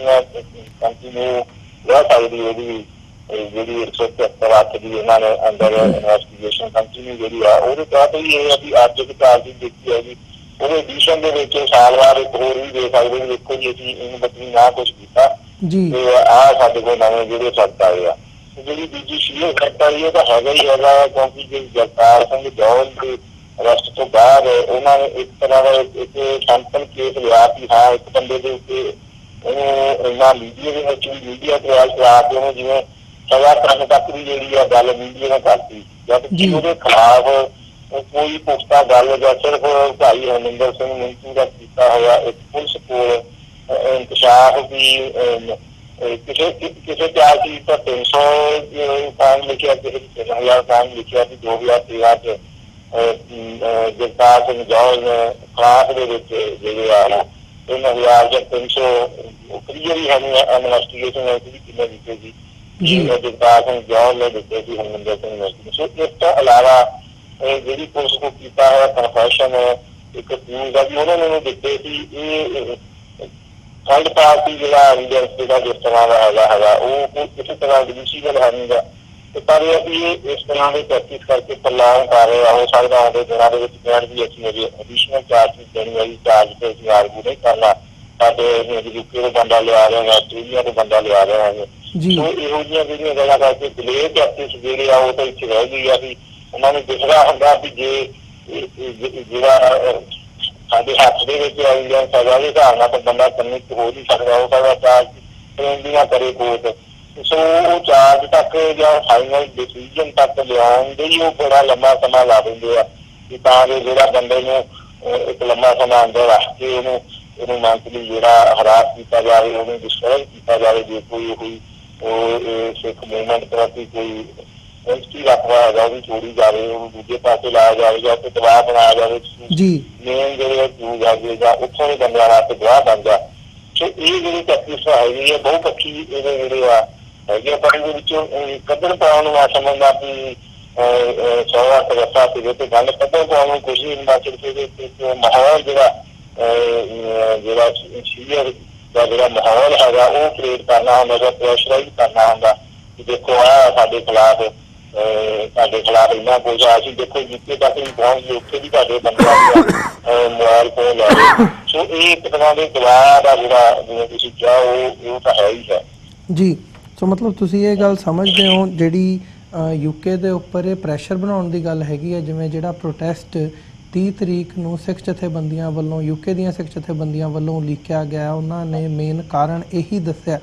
ਕੰਟੀਨਿਊ ਰਹਿ ਸਕਦੀ। ਉਹਦੀ ਜਿਹੜੀ 173 ਦੀ ਇਹਨਾਂ ਨੇ ਅੰਦਰ ਇਨਵੈਸਟੀਗੇਸ਼ਨ ਕੰਟੀਨਿਊ ਜਿਹੜੀ ਆ ਉਹਦੇ ਤਹਿਤ ਵੀ ਇਹ ਆ ਵੀ ਅੱਜ ਇੱਕ ਚਾਰਜਸ਼ੀਟ ਦਿੱਤੀ ਹੈਗੀ, ਉਹਦੇ ਐਡੀਸ਼ਨ ਦੇ ਵਿੱਚ ਸਾਲ ਬਾਅਦ ਇੱਕ ਹੋਰ ਵੀ ਦੇ ਸਕਦੇ ਵੀ ਦੇਖੋ ਜੀ ਅਸੀਂ ਇਨ ਬਿਟਵੀਨ ਨਾ ਕੁਛ ਕੀਤਾ ਤੇ ਆਹ ਸਾਡੇ ਕੋਲ ਨਵੇਂ ਜਿਹੜੇ ਫੈਕਟ ਆਏ ਆ। ਜਿਹੜੀ ਦੂਜੀ ਸੀਰੀਅਸ ਫੈਕਟ ਆਈ ਉਹ ਤਾਂ ਹੈਗਾ ਹੀ ਹੈਗਾ, ਕਿਉਂਕਿ ਜੇ ਜਸਪਾਲ ਸਿੰਘ ਜੌਹਲ ਦੇ ਅਰੈਸਟ ਤੋਂ ਬਾਅਦ ਉਹਨਾਂ ਨੇ ਇੱਕ ਤਰ੍ਹਾਂ ਦਾ ਇੱਕ ਸੈਂਪਲ ਕੇਸ ਲਿਆ ਕਿ ਹਾਂ ਇੱਕ ਬੰਦੇ ਦੇ ਉੱਤੇ ਉਹਨੂੰ ਇਹਨਾਂ ਮੀਡੀਆ ਦੇ ਵਿੱਚ ਵੀ ਮੀਡੀਆ ਟ੍ਰਾਇਲ ਕਰਾ ਕੇ ਉਹਨੂੰ ਜਿਵੇਂ ਸਜ਼ਾ ਕਰਨ ਤੱਕ ਵੀ ਜਿਹੜੀ ਆ ਗੱਲ ਮੀਡੀਆ ਨੇ ਕਰਤੀ, ਜਦ ਕਿ ਉਹਦੇ ਖਿਲਾਫ ਕੋਈ ਪੁਖਤਾ ਗੱਲ ਜਾਂ ਸਿਰਫ ਭਾਈ ਹਰਮਿੰਦਰ ਸਿੰਘ ਮੰਜੂ ਦਾ ਕੀਤਾ ਹੋਇਆ ਇੱਕ ਪੁਲਿਸ ਕੋਲ ਇੰਕਸ਼ਾਫ ਵੀ ਕਿਸੇ ਚਾਰਜਸ਼ੀਟ ਤਾਂ 300 ਕਾਂਡ ਲਿਖਿਆ, ਕਿਸੇ 3000 ਕਾਂਡ ਲਿਖਿਆ ਕਿ 2013 ਚ ਜਸਪਾਲ ਸਿੰਘ ਜੌਹਲ ਨੇ ਖਿਲਾਫ ਦੇ ਵਿੱਚ ਜਿਹੜੇ ਆ 3000 ਜਾਂ 300 ਕਲੀਅਰ ਹੀ ਸਾਨੂੰ ਇਨਵੈਸਟੀਗੇਸ਼ਨ ਵੀ ਕਿੰਨੇ ਦਿੱਤੇ ਸੀ ਜਸਪਾਲ ਸਿੰਘ ਜੌਹਲ ਨੇ ਦਿੱਤੇ ਸੀ ਹਰਮਿੰਦਰ ਸਿੰਘ ਮੰਜੂ। ਸੋ ਇਸ ਤੋਂ ਇਲਾਵਾ ਜਿਹੜੀ ਪੁਲਿਸ ਕੋਲ ਕੀਤਾ ਹੋਇਆ ਕਨਫੈਸ਼ਨ ਇੱਕ ਨਿਊਜ਼ ਦਾ ਵੀ ਉਹਨਾਂ ਨੇ ਦਿੱਤੇ ਸੀ। ਇਹ ਥਰਡ ਪਾਰਟੀ ਜਿਹੜਾ ਐਵੀਡੈਂਸ ਦਾ ਜਿਸ ਤਰ੍ਹਾਂ ਦਾ ਹੈਗਾ ਉਹ ਕਿਸੇ ਤਰ੍ਹਾਂ ਜੁਡੀਸ਼ੀਅਲ ਹੈ ਨਹੀਂ ਗਾ, ਪਰ ਇਹ ਇਸ ਤਰ੍ਹਾਂ ਦੇ ਪ੍ਰੈਕਟਿਸ ਕਰਕੇ ਪ੍ਰੋਲੋਂਗ ਕਰ ਰਿਹਾ ਹੋ ਸਕਦਾ ਆਉਂਦੇ ਦਿਨਾਂ ਦੇ ਵਿੱਚ ਕਹਿਣ ਵੀ ਅਸੀਂ ਅਜੇ ਐਡੀਸ਼ਨਲ ਚਾਰਜ ਦੇਣੀ ਵਾਲੀ ਚਾਰਜ ਤੇ ਅਸੀਂ ਆਰਗੂ ਨਹੀਂ ਕਰਨਾ, ਸਾਡੇ ਯੂਕੇ ਤੋਂ ਬੰਦਾ ਲਿਆ ਰਹੇ ਹਾਂ, ਆਸਟ੍ਰੇਲੀਆ ਤੋਂ ਬੰਦਾ ਲਿਆ ਰਹੇ ਹਾਂ। ਸੋ ਇਹੋ ਜਿਹੀਆਂ ਜਿਹੜੀਆਂ ਗੱਲਾਂ ਕਰਕੇ ਡਿਲੇ ਪ੍ਰੈਕਟਿਸ ਜਿਹੜੇ ਆ ਉਹ ਤਾਂ ਇੱਥੇ ਰਹਿ ਗਈ ਆ ਵੀ ਉਹਨਾਂ ਨੂੰ ਦਿਖਦਾ ਹੁੰਦਾ ਵੀ ਜੇ ਜਿਹੜਾ ਸਾਡੇ ਹੱਥ ਦੇ ਵਿੱਚ ਐਵੀਡੈਂਸ ਹੈਗਾ ਉਹਦੇ ਹਿਸਾਬ ਨਾਲ ਤਾਂ ਬੰਦਾ ਕਨਵਿਕਟ ਹੋ ਨਹੀਂ ਸਕਦਾ, ਉਹ ਸਕਦਾ ਚਾਰਜ ਫਰੇਮ ਨਾ ਕਰੇ ਕੋਰਟ। ਸੋ ਉਹ ਚਾਰਜ ਤੱਕ ਜਾਂ ਫਾਈਨਲ ਡਿਸੀਜਨ ਤੱਕ ਲਿਆਉਣ ਦੇ ਹੀ ਉਹ ਬੜਾ ਲੰਮਾ ਸਮਾਂ ਲਾ ਦਿੰਦੇ ਆ ਕਿ ਤਾਂ ਕਿ ਜਿਹੜਾ ਬੰਦੇ ਨੂੰ ਇੱਕ ਲੰਮਾ ਸਮਾਂ ਅੰਦਰ ਰੱਖ ਕੇ ਉਹਨੂੰ ਮੰਥਲੀ ਜਿਹੜਾ ਹਰਾਸ ਕੀਤਾ ਜਾਵੇ, ਉਹਨੂੰ ਡਿਸਕਰੇਜ ਕੀਤਾ ਜਾਵੇ। ਜੇ ਕੋਈ ਉਹ ਸਿੱਖ ਮੂਵਮੈਂਟ ਪ੍ਰਤੀ ਕੋਈ ਇੰਸਟੀ ਰੱਖਦਾ ਹੈਗਾ ਉਹਦੀ ਛੋੜੀ ਜਾਵੇ, ਉਹਨੂੰ ਦੂਜੇ ਪਾਸੇ ਲਾਇਆ ਜਾਵੇ ਜਾਂ ਉੱਥੇ ਦਬਾਅ ਬਣਾਇਆ ਜਾਵੇ ਮੇਨ ਜਿਹੜੇ ਚੂਜ਼ ਹੈਗੇ ਜਾਂ ਉੱਥੋਂ ਦੇ ਬੰਦਿਆਂ ਵਾਸਤੇ ਗਵਾਹ ਬਣ ਜਾ। ਸੋ ਇਹ ਜਿਹੜੀ ਪ੍ਰੈਕਟਿਸ ਹੈਗੀ ਹੈ ਬਹੁਪੱਖੀ ਇਹਦੇ ਜਿਹੜੇ ਆ ਹੈਗੇ, ਪਰ ਇਹਦੇ ਵਿੱਚੋਂ ਕੱਢਣ ਪਾਉਣ ਨੂੰ ਮੈਂ ਸਮਝਦਾ ਵੀ 100 ਰਸਤਾ ਸੀਗੇ ਤੇ ਗੱਲ ਕੱਢਣ ਪਾਉਣ ਨੂੰ ਕੁਛ ਨਹੀਂ ਹੁੰਦਾ। ਸਿਰਫ ਇਹਦੇ ਮਾਹੌਲ ਜਿਹੜਾ ਸੀਨੀਅਰ ਦਾ ਜਿਹੜਾ ਮਾਹੌਲ ਹੈਗਾ ਉਹ ਕ੍ਰੀਏਟ ਕਰਨਾ ਹੁੰਦਾ ਜਾਂ ਪ੍ਰੈਸ਼ਰਾਈਜ਼ ਕਰਨਾ ਹੁੰਦਾ ਕਿ ਦੇਖੋ ਆਹ ਸਾਡੇ ਖਿਲਾਫ ਇੰਨਾ ਕੁਝ ਆ, ਅਸੀਂ ਦੇਖੋ ਜਿੱਥੇ ਤੱਕ ਵੀ ਪਹੁੰਚ ਗਏ ਉੱਥੇ ਵੀ ਤੁਹਾਡੇ ਬੰਦਿਆਂ ਮੋਬਾਇਲ ਫੋਨ ਲੈ ਰਹੇ। ਸੋ ਇਹ ਇੱਕ ਤਰ੍ਹਾਂ ਦੇ ਦਬਾਅ ਦਾ ਜਿਹੜਾ ਜਿਵੇਂ ਤੁਸੀਂ ਕਿਹਾ ਉਹ ਤਾਂ ਹੈ ਹੀ ਹੈ ਜੀ। ਸੋ ਮਤਲਬ ਤੁਸੀਂ ਇਹ ਗੱਲ ਸਮਝਦੇ ਹੋ ਜਿਹੜੀ ਯੂਕੇ ਦੇ ਉੱਪਰ ਇਹ ਪ੍ਰੈਸ਼ਰ ਬਣਾਉਣ ਦੀ ਗੱਲ ਹੈਗੀ ਹੈ, ਜਿਵੇਂ ਜਿਹੜਾ ਪ੍ਰੋਟੈਸਟ 30 ਤਰੀਕ ਨੂੰ ਸਿੱਖ ਜਥੇਬੰਦੀਆਂ ਵੱਲੋਂ ਯੂਕੇ ਦੀਆਂ ਸਿੱਖ ਜਥੇਬੰਦੀਆਂ ਵੱਲੋਂ ਲਿਖਿਆ ਗਿਆ, ਉਹਨਾਂ ਨੇ ਮੇਨ ਕਾਰਨ ਇਹੀ ਦੱਸਿਆ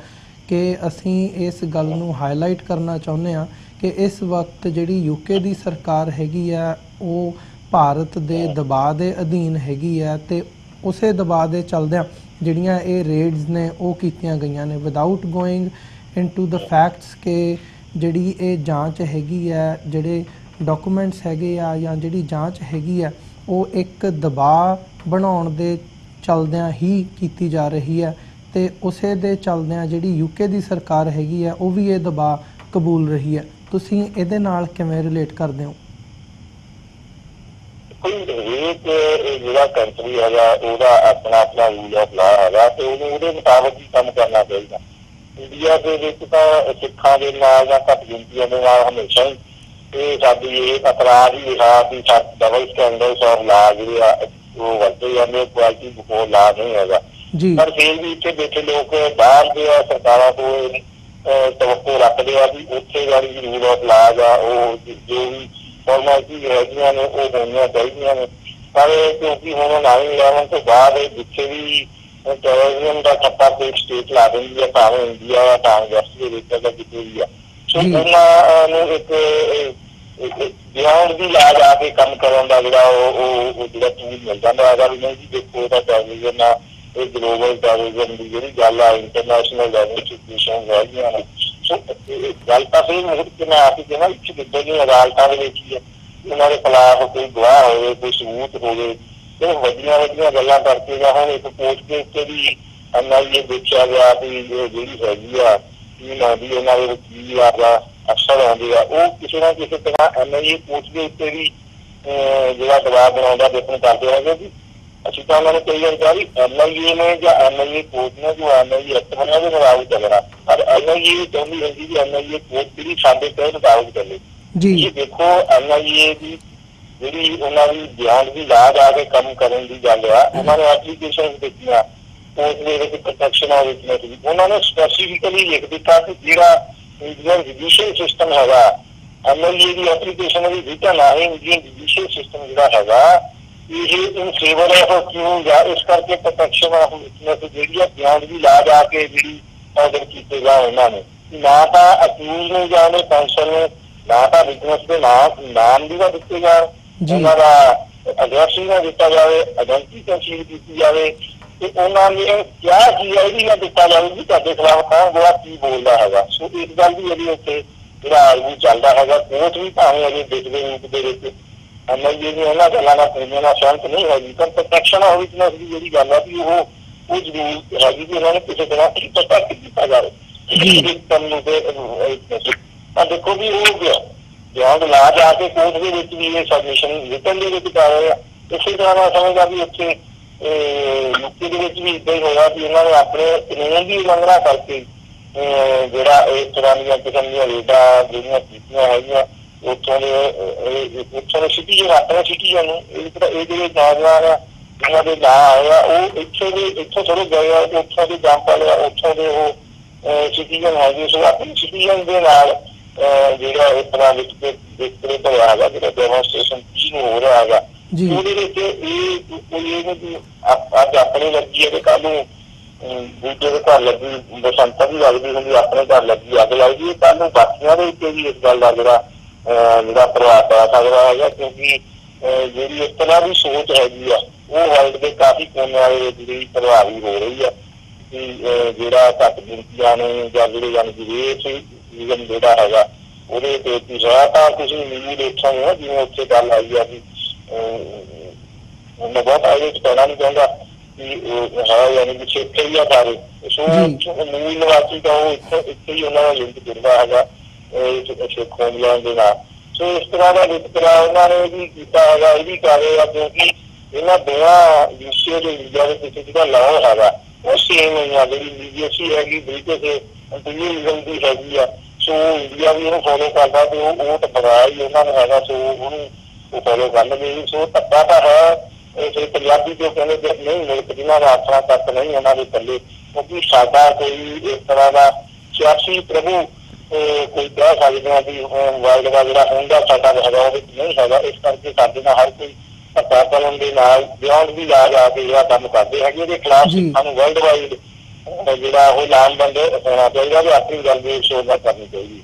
ਕਿ ਅਸੀਂ ਇਸ ਗੱਲ ਨੂੰ ਹਾਈਲਾਈਟ ਕਰਨਾ ਚਾਹੁੰਦੇ ਹਾਂ ਕਿ ਇਸ ਵਕਤ ਜਿਹੜੀ ਯੂਕੇ ਦੀ ਸਰਕਾਰ ਹੈਗੀ ਆ ਉਹ ਭਾਰਤ ਦੇ ਦਬਾਅ ਦੇ ਅਧੀਨ ਹੈਗੀ ਹੈ ਤੇ ਉਸੇ ਦਬਾਅ ਦੇ ਚੱਲਦਿਆਂ ਜਿਹੜੀਆਂ ਇਹ ਰੇਡਸ ਨੇ ਉਹ ਕੀਤੀਆਂ ਗਈਆਂ ਨੇ ਵਿਦਆਊਟ ਗੋਇੰਗ ਇਨਟੂ ਦ ਫੈਕਟਸ ਕਿ ਜਿਹੜੀ ਇਹ ਜਾਂਚ ਹੈਗੀ ਹੈ, ਜਿਹੜੇ ਡਾਕੂਮੈਂਟਸ ਹੈਗੇ ਆ ਜਾਂ ਜਿਹੜੀ ਜਾਂਚ ਹੈਗੀ ਆ ਉਹ ਇੱਕ ਦਬਾਅ ਬਣਾਉਣ ਦੇ ਚੱਲਦਿਆਂ ਹੀ ਕੀਤੀ ਜਾ ਰਹੀ ਹੈ ਤੇ ਉਸੇ ਦੇ ਚੱਲਦਿਆਂ ਜਿਹੜੀ ਯੂਕੇ ਦੀ ਸਰਕਾਰ ਹੈਗੀ ਆ ਉਹ ਵੀ ਇਹ ਦਬਾਅ ਕਬੂਲ ਰਹੀ ਹੈ। ਤੁਸੀਂ ਇਹਦੇ ਨਾਲ ਕਿਵੇਂ ਰਿਲੇਟ ਕਰਦੇ ਹੋ? ਹਰੇਕ ਜਿਹੜਾ ਕੰਟਰੀ ਹੈਗਾ ਉਹਦਾ ਆਪਣਾ ਰੂਲ ਆਫ ਲਾ ਹੈਗਾ ਤੇ ਉਹਨੂੰ ਉਹਦੇ ਮੁਤਾਬਕ ਹੀ ਕੰਮ ਕਰਨਾ ਚਾਹੀਦਾ। ਇੰਡੀਆ ਦੇ ਵਿੱਚ ਤਾਂ ਸਿੱਖਾਂ ਦੇ ਨਾਲ ਜਾਂ ਘੱਟ ਗਿਣਤੀਆਂ ਦੇ ਨਾਲ ਹਮੇਸ਼ਾ ਹੀ ਇਹ ਸਾਡੀ ਇਹ ਅਪਰਾਧ ਹੀ ਰਿਹਾ ਵੀ ਡਬਲ ਸਟੈਂਡਰਡਸ ਆਫ ਲਾ ਜਿਹੜੇ ਆ ਉਹ ਵਰਤੇ ਜਾਂਦੇ, ਕੁਆਲਿਟੀ ਬਿਫੋਰ ਲਾ ਨਹੀਂ ਹੈਗਾ। ਪਰ ਫਿਰ ਵੀ ਇੱਥੇ ਬੈਠੇ ਲੋਕ ਬਾਹਰ ਦੇ ਸਰਕਾਰਾਂ ਤੋਂ ਤਵੱਕੋ ਰੱਖਦੇ ਆ ਵੀ ਉੱਥੇ ਵਾਲੀ ਰੂਲ ਆਫ ਲਾ ਜਾਂ ਉਹ ਜੋ ਵੀ ਫਾਰਮੈਲਿਟੀ ਹੈਗੀਆਂ ਨੇ ਉਹ ਹੋਣੀਆਂ ਚਾਹੀਦੀਆਂ ਨੇ। ਪਰ ਕਿਉਂਕਿ ਹੁਣ 9/11 ਤੋਂ ਬਾਅਦ ਜਿੱਥੇ ਵੀ ਟੈਰਰਿਜ਼ਮ ਦਾ ਖੱਤਾ ਕੋਈ ਸਟੇਟ ਲਾ ਦਿੰਦੀ ਹੈ, ਭਾਵੇਂ ਇੰਡੀਆ ਆ ਭਾਵੇਂ ਵੈਸਟ ਦੇ ਵਿੱਚ ਜਾਂ ਕਿਤੇ ਵੀ ਆ। ਸੋ ਉਹਨਾਂ ਨੂੰ ਇੱਕ ਬਿਆਨ ਦੀ ਲਾਜ ਆ ਕੇ ਕੰਮ ਕਰਨ ਦਾ ਜਿਹੜਾ ਉਹ ਜਿਹੜਾ ਟੂਲ ਮਿਲ ਜਾਂਦਾ ਹੈਗਾ ਵੀ ਨਹੀਂ ਜੀ ਦੇਖੋ ਇਹਦਾ ਟੈਰਰਿਜ਼ਮ ਆ, ਇਹ ਗਲੋਬਲ ਟੈਰਰਿਜ਼ਮ ਦੀ ਜਿਹੜੀ ਗੱਲ ਆ ਇੰਟਰਨੈਸ਼ਨਲ ਲੈਵਲ ਸਿਚੁਏਸ਼ਨ ਹੈਗੀਆਂ ਨੇ। ਸੋ ਗੱਲ ਤਾਂ ਫਿਰ ਮੁੱਢ ਕੇ ਮੈਂ ਆ ਕੇ ਕਹਿਣਾ ਇੱਕ ਕਿੱਦਾਂ ਦੀਆਂ ਅਦਾਲਤਾਂ ਦੇ ਵਿੱਚ ਹੀ ਹੈ, ਉਹਨਾਂ ਦੇ ਖਿਲਾਫ ਕੋਈ ਗਵਾਹ ਹੋਵੇ, ਕੋਈ ਸਬੂਤ ਹੋਵੇ, ਤੇ ਵੱਡੀਆਂ ਵੱਡੀਆਂ ਗੱਲਾਂ ਕਰਕੇ ਜਾਂ ਹੁਣ ਇੱਕ ਕੋਰਟ ਦੇ ਉੱਤੇ ਵੀ NIA ਦੇਖਿਆ ਗਿਆ ਵੀ ਜਿਹੜੀ ਹੈਗੀ ਆ ਕੀ ਲਾਉਂਦੀ ਉਹਨਾਂ ਦੇ ਵਕੀਲ ਆ ਅਫਸਰ ਆਉਂਦੇ ਆ, ਉਹ ਕਿਸੇ ਨਾ ਕਿਸੇ ਤਰ੍ਹਾਂ NIA ਕੋਰਟ ਦੇ ਉੱਤੇ ਵੀ ਜਿਹੜਾ ਦਬਾਅ ਬਣਾਉਂਦਾ ਦੇਖਣ ਕਰਦੇ ਹੈਗੇ ਜੀ। ਅਸੀਂ ਤਾਂ ਉਹਨਾਂ ਨੂੰ ਕਈ ਵਾਰ ਕਿਹਾ ਵੀ NIA ਨੇ ਜਾਂ NIA ਕੋਰਟ ਨੇ ਜੋ NIA ਐਕਟ ਬਣਿਆ ਉਹਦੇ ਮੁਤਾਬਿਕ ਚੱਲਣਾ, ਪਰ NIA ਚਾਹੁੰਦੀ ਹੈਗੀ ਵੀ NIA ਕੋਰਟ ਜਿਹੜੀ ਸਾਡੇ ਤੇ ਮੁਤਾਬਿਕ ਚੱਲੇ ਜੀ। ਦੇਖੋ NIA ਦੀ ਜਿਹੜੀ ਉਹਨਾਂ ਦੀ ਬਿਆਨ ਦੀ ਲਾਜ ਆ ਕੇ ਕੰਮ ਕਰਨ ਦੀ ਗੱਲ ਆ, ਉਹਨਾਂ ਨੇ ਐਪਲੀਕੇਸ਼ਨ ਦਿੱਤੀਆਂ ਕੋਰਟ ਦੇ ਵਿੱਚ ਪ੍ਰੋਟੈਕਸ਼ਨ ਆਫ ਵਿਟਨੈਸ ਦੀ, ਉਹਨਾਂ ਨੇ ਸਪੈਸੀਫਿਕਲੀ ਲਿਖ ਦਿੱਤਾ ਕਿ ਜਿਹੜਾ ਇੰਡੀਅਨ ਜੁਡੀਸ਼ੀਅਲ ਸਿਸਟਮ ਹੈਗਾ NIA ਦੀ ਐਪਲੀਕੇਸ਼ਨ ਵੀ ਰਿਟਨ ਆ, ਇੰਡੀਅਨ ਜੁਡੀਸ਼ੀਅਲ ਸਿਸਟਮ ਜਿਹੜਾ ਹੈਗਾ ਇਹ ਇਨ ਫੇਵਰ ਆਫ ਅਕਿਊਜ਼ ਆ, ਇਸ ਕਰਕੇ ਪ੍ਰੋਟੈਕਸ਼ਨ ਆਫ ਵਿਟਨੈਸ ਜਿਹੜੀ ਆ ਬਿਆਨ ਦੀ ਲਾਜ ਆ ਕੇ ਜਿਹੜੀ ਆਰਡਰ ਕੀਤੇ ਗਾ ਉਹਨਾਂ ਨੇ, ਨਾ ਤਾਂ ਅਕਿਊਜ਼ ਨੂੰ ਜਾਂ ਉਹਦੇ ਕਾਉਂਸਲ ਨੂੰ, ਨਾ ਤਾਂ ਵਿਟਨੈਸ ਦੇ ਨਾਮ ਦੀ ਨਾ ਦਿੱਤੇ ਜਾਣ, ਉਹਨਾਂ ਦਾ ਐਡਰੈਸ ਵੀ ਨਾ ਦਿੱਤਾ ਜਾਵੇ, ਆਇਡੈਂਟੀ ਕੰਸੀਲ ਕੀਤੀ ਜਾਵੇ, ਤੇ ਉਹਨਾਂ ਨੇ ਕਿਹਾ ਕੀ ਹੈ ਇਹ ਵੀ ਨਾ ਦਿੱਤਾ ਜਾਵੇ ਵੀ ਤੁਹਾਡੇ ਖਿਲਾਫ ਕੌਣ ਗਵਾਹ ਕੀ ਬੋਲਦਾ ਹੈਗਾ। ਸੋ ਇਸ ਗੱਲ ਦੀ ਜਿਹੜੀ ਉੱਥੇ ਜਿਹੜਾ ਆਰਗੂ ਚੱਲਦਾ ਹੈਗਾ, ਕੋਰਟ ਵੀ ਭਾਵੇਂ ਅਜੇ ਦੇਖਦੇ ਰੂਪ ਦੇ ਵਿੱਚ NIA ਦੀ ਉਹਨਾਂ ਗੱਲਾਂ ਨਾਲ ਪੂਰੀਆਂ ਨਾਲ ਸਹਿਮਤ ਨਹੀਂ ਹੈਗੀ, ਪਰ ਪ੍ਰੋਟੈਕਸ਼ਨ ਆਫ ਵਿਟਨੈਸ ਦੀ ਜਿਹੜੀ ਗੱਲ ਆ ਵੀ ਉਹ ਜ਼ਰੂਰ ਹੈਗੀ ਕਿ ਉਹਨਾਂ ਨੇ ਕਿਸੇ ਤਰ੍ਹਾਂ ਪ੍ਰੋਟੈਕਟ ਕੀਤਾ ਜਾਵੇ। ਤਾਂ ਦੇਖੋ ਵੀ ਉਹ ਬਿਆਨ ਲਾ ਜਾ ਕੇ ਕੋਰਟ ਦੇ ਵਿੱਚ ਵੀ ਇਹ ਸਬਮਿਸ਼ਨ ਰਿਟਨ ਦੇ ਵਿੱਚ ਕਰ ਰਹੇ ਆ। ਇਸੇ ਤਰ੍ਹਾਂ ਮੈਂ ਸਮਝਦਾ ਵੀ ਉੱਥੇ ਯੂਕੇ ਦੇ ਵਿੱਚ ਵੀ ਇੱਦਾਂ ਹੀ ਹੋਇਆ ਵੀ ਉਹਨਾਂ ਨੇ ਆਪਣੇ ਕਾਨੂੰਨ ਦੀ ਉਲੰਘਣਾ ਕਰਕੇ ਜਿਹੜਾ ਇਸ ਤਰ੍ਹਾਂ ਦੀਆਂ ਕਿਸਮ ਦੀਆਂ ਰੇਡਾਂ ਜਿਹੜੀਆਂ ਕੀਤੀਆਂ ਹੈਗੀਆਂ ਉੱਥੋਂ ਦੇ ਸਿਟੀਜ਼ਨ ਆਪਣੇ ਸਿਟੀਜ਼ਨ ਨੂੰ ਇਹ ਜਿਹੜੇ ਨੌਜਵਾਨ ਆ ਉਹਨਾਂ ਦੇ ਨਾਂ ਆਏ ਆ ਉਹ ਇੱਥੋਂ ਥੋੜ੍ਹੇ ਗਏ ਆ, ਉੱਥੋਂ ਦੇ ਜੰਪਲ ਆ, ਉੱਥੋਂ ਦੇ ਉਹ ਸਿਟੀਜ਼ਨ ਹੈਗੇ। ਸੋ ਆਪਣੇ ਸਿਟੀਜ਼ਨ ਦੇ ਨਾਲ ਜਿਹੜਾ ਇਸ ਤਰ੍ਹਾਂ ਵਿਤਕਰੇ ਭਰਿਆ ਹੈਗਾ, ਜਿਹੜਾ ਡੈਮੋਨਸਟ੍ਰੇਸ਼ਨ ਹੋ ਰਿਹਾ ਹੈਗਾ, ਉਹਦੇ ਵਿੱਚ ਇਹ ਕੋਈ ਇਹ ਨਹੀਂ ਅੱਜ ਆਪਣੇ ਲੱਗੀ ਹੈ ਤੇ ਕੱਲ੍ਹ ਨੂੰ ਦੂਜੇ ਦੇ ਘਰ ਲੱਗੀ ਬਸੰਤ ਵੀ ਲੱਗਦੀ ਹੁੰਦੀ, ਆਪਣੇ ਘਰ ਲੱਗੀ ਅੱਗ ਲੱਗਦੀ ਹੈ, ਕੱਲ੍ਹ ਨੂੰ ਬਾਕੀਆਂ ਦੇ ਉੱਤੇ ਵੀ ਇਸ ਗੱਲ ਦਾ ਜਿਹੜਾ ਪ੍ਰਭਾਵ ਪੈ ਸਕਦਾ ਹੈਗਾ। ਕਿਉਂਕਿ ਜਿਹੜੀ ਇਸ ਤਰ੍ਹਾਂ ਦੀ ਸੋਚ ਹੈਗੀ ਆ ਉਹ ਵਰਲਡ ਦੇ ਕਾਫੀ ਕੋਨਿਆਂ ਦੇ ਵਿੱਚ ਜਿਹੜੀ ਪ੍ਰਭਾਵੀ ਹੋ ਰਹੀ ਆ ਕਿ ਜਿਹੜਾ ਘੱਟ ਗਿਣਤੀਆਂ ਨੂੰ ਜਾਂ ਜਿਹੜੇ ਯਾਨੀ ਜਿਹੜਾ ਹੈਗਾ ਉਹਦੇ ਤੇ ਤਾਂ ਤੁਸੀਂ ਨਿਊਜ਼ ਦੇਖਾਂਗੇ ਨਾ, ਜਿਵੇਂ ਉੱਥੇ ਗੱਲ ਆਈ ਆ ਵੀ ਮੈਂ ਬਹੁਤ ਆਗੇ ਚ ਕਹਿਣਾ ਨਹੀਂ ਚਾਹੁੰਦਾ ਕਿ ਹੈ ਯਾਨੀ ਕਿ ਇੱਥੇ ਹੀ ਆ ਸਾਰੇ। ਸੋ ਮੂਲ ਨਿਵਾਸੀ ਤਾਂ ਉਹ ਇੱਥੇ ਹੀ ਉਹਨਾਂ ਦਾ ਲਿੰਕ ਜੁੜਦਾ ਹੈਗਾ ਸਿੱਖ ਕੌਮੀਆਂ ਦੇ ਨਾਲ। ਸੋ ਇਸ ਤਰ੍ਹਾਂ ਦਾ ਵਿਤਕਰਾ ਉਹਨਾਂ ਨੇ ਵੀ ਕੀਤਾ ਹੈਗਾ, ਇਹ ਵੀ ਕਰ ਰਹੇ ਆ ਕਿਉਂਕਿ ਇਹਨਾਂ ਦੋਵਾਂ ਯੂਕੇ ਦੇ ਇੰਡੀਆ ਦੇ ਪਿੱਛੇ ਜਿਹੜਾ ਲਾਅ ਹੈਗਾ ਉਹ ਸੇਮ ਹੀ ਆ, ਜਿਹੜੀ ਲੀਜੀਅਸੀ ਹੈਗੀ ਬ੍ਰਿਟਿਸ਼ ਇੰਟੀਰੀਅਲਿਜ਼ਮ ਦੀ ਹੈਗੀ ਆ। ਸੋ ਇੰਡੀਆ ਵੀ ਉਹਨੂੰ ਫੋਲੋ ਕਰਦਾ ਤੇ ਉਹ ਤਾਂ ਬੜਾ ਹੀ ਉਹਨਾਂ ਨੂੰ ਹੈਗਾ, ਸੋ ਉਹਨੂੰ ਉਹ ਫੋਲੋ ਕਰਨਗੇ। ਸੋ ਧੱਕਾ ਤਾਂ ਹੈ ਇਹ ਪੰਜਾਬੀ ਜੋ ਕਹਿੰਦੇ ਕਿ ਨਹੀਂ ਮੁਲਕ ਜਿਹਨਾਂ ਦਾ ਆਪਣਾ ਤੱਕ ਨਹੀਂ ਉਹਨਾਂ ਦੇ ਥੱਲੇ, ਕਿਉਂਕਿ ਸਾਡਾ ਕੋਈ ਇਸ ਤਰ੍ਹਾਂ ਦਾ ਸਿਆਸੀ ਪ੍ਰਭੂ ਕੋਈ ਕਹਿ ਸਕਦੇ ਹਾਂ ਵੀ ਵਰਲਡ ਦਾ ਜਿਹੜਾ ਹੁੰਦਾ ਸਾਡਾ ਹੈਗਾ ਉਹ ਵਿੱਚ ਨਹੀਂ ਹੈਗਾ। ਇਸ ਕਰਕੇ ਸਾਡੇ ਨਾਲ ਹਰ ਕੋਈ ਧੱਕਾ ਕਰਨ ਦੇ ਨਾਲ ਬਿਆਨ ਵੀ ਲਾ ਜਾ ਕੇ ਜਿਹੜਾ ਕੰਮ ਕਰਦੇ ਹੈਗੇ ਉਹਦੇ ਖਿਲਾਫ ਸਾਨੂੰ ਵਰਲਡ ਵਾਈਡ ਜਿਹੜਾ ਉਹ ਲਾਮਬੰਦ ਹੋਣਾ ਚਾਹੀਦਾ ਤੇ ਆਪਣੀ ਗੱਲ ਦੀ ਸ਼ੋਭਾ ਕਰਨੀ ਚਾਹੀਦੀ।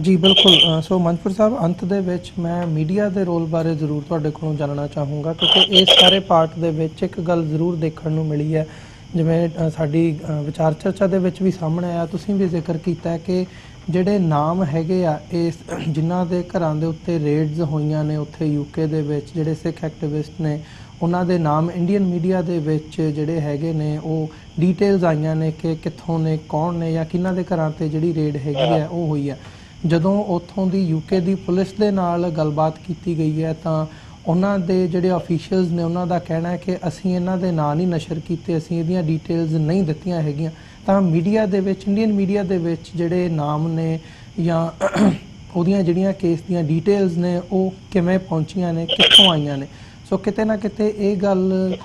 ਜੀ ਬਿਲਕੁਲ। ਸੋ ਮੰਜਪੁਰ ਸਾਹਿਬ, ਅੰਤ ਦੇ ਵਿੱਚ ਮੈਂ ਮੀਡੀਆ ਦੇ ਰੋਲ ਬਾਰੇ ਜ਼ਰੂਰ ਤੁਹਾਡੇ ਕੋਲੋਂ ਜਾਣਨਾ ਚਾਹੂੰਗਾ, ਕਿਉਂਕਿ ਇਸ ਸਾਰੇ ਪਾਰਟ ਦੇ ਵਿੱਚ ਇੱਕ ਗੱਲ ਜ਼ਰੂਰ ਦੇਖਣ ਨੂੰ ਮਿਲੀ ਹੈ, ਜਿਵੇਂ ਸਾਡੀ ਵਿਚਾਰ ਚਰਚਾ ਦੇ ਵਿੱਚ ਵੀ ਸਾਹਮਣੇ ਆਇਆ, ਤੁਸੀਂ ਵੀ ਜ਼ਿਕਰ ਕੀਤਾ ਕਿ ਜਿਹੜੇ ਨਾਮ ਹੈਗੇ ਆ ਇਸ ਜਿਨ੍ਹਾਂ ਦੇ ਘਰਾਂ ਦੇ ਉੱਤੇ ਰੇਡਸ ਹੋਈਆਂ ਨੇ ਉੱਥੇ ਯੂਕੇ ਦੇ ਵਿੱਚ, ਜਿਹੜੇ ਸਿੱਖ ਐਕਟਿਵਿਸਟ ਨੇ ਉਹਨਾਂ ਦੇ ਨਾਮ ਇੰਡੀਅਨ ਮੀਡੀਆ ਦੇ ਵਿੱਚ ਜਿਹੜੇ ਹੈਗੇ ਨੇ ਉਹ ਡੀਟੇਲਸ ਆਈਆਂ ਨੇ ਕਿ ਕਿੱਥੋਂ ਨੇ, ਕੌਣ ਨੇ ਜਾਂ ਕਿਹਨਾਂ ਦੇ ਘਰਾਂ 'ਤੇ ਜਿਹੜੀ ਰੇਡ ਹੈਗੀ ਹੈ ਉਹ ਹੋਈ ਹੈ। ਜਦੋਂ ਉੱਥੋਂ ਦੀ ਯੂਕੇ ਦੀ ਪੁਲਿਸ ਦੇ ਨਾਲ ਗੱਲਬਾਤ ਕੀਤੀ ਗਈ ਹੈ ਤਾਂ ਉਹਨਾਂ ਦੇ ਜਿਹੜੇ ਅਫੀਸ਼ੀਅਲਸ ਨੇ ਉਹਨਾਂ ਦਾ ਕਹਿਣਾ ਹੈ ਕਿ ਅਸੀਂ ਇਹਨਾਂ ਦੇ ਨਾਂ ਨਹੀਂ ਨਸ਼ਰ ਕੀਤੇ, ਅਸੀਂ ਇਹਦੀਆਂ ਡੀਟੇਲਸ ਨਹੀਂ ਦਿੱਤੀਆਂ ਹੈਗੀਆਂ। ਤਾਂ ਮੀਡੀਆ ਦੇ ਵਿੱਚ, ਇੰਡੀਅਨ ਮੀਡੀਆ ਦੇ ਵਿੱਚ ਜਿਹੜੇ ਨਾਮ ਨੇ ਜਾਂ ਉਹਦੀਆਂ ਜਿਹੜੀਆਂ ਕੇਸ ਦੀਆਂ ਡੀਟੇਲਸ ਨੇ ਉਹ ਕਿਵੇਂ ਪਹੁੰਚੀਆਂ ਨੇ, ਕਿੱਥੋਂ ਆਈਆਂ ਨੇ। ਸੋ ਕਿਤੇ ਨਾ ਕਿਤੇ ਇਹ ਗੱਲ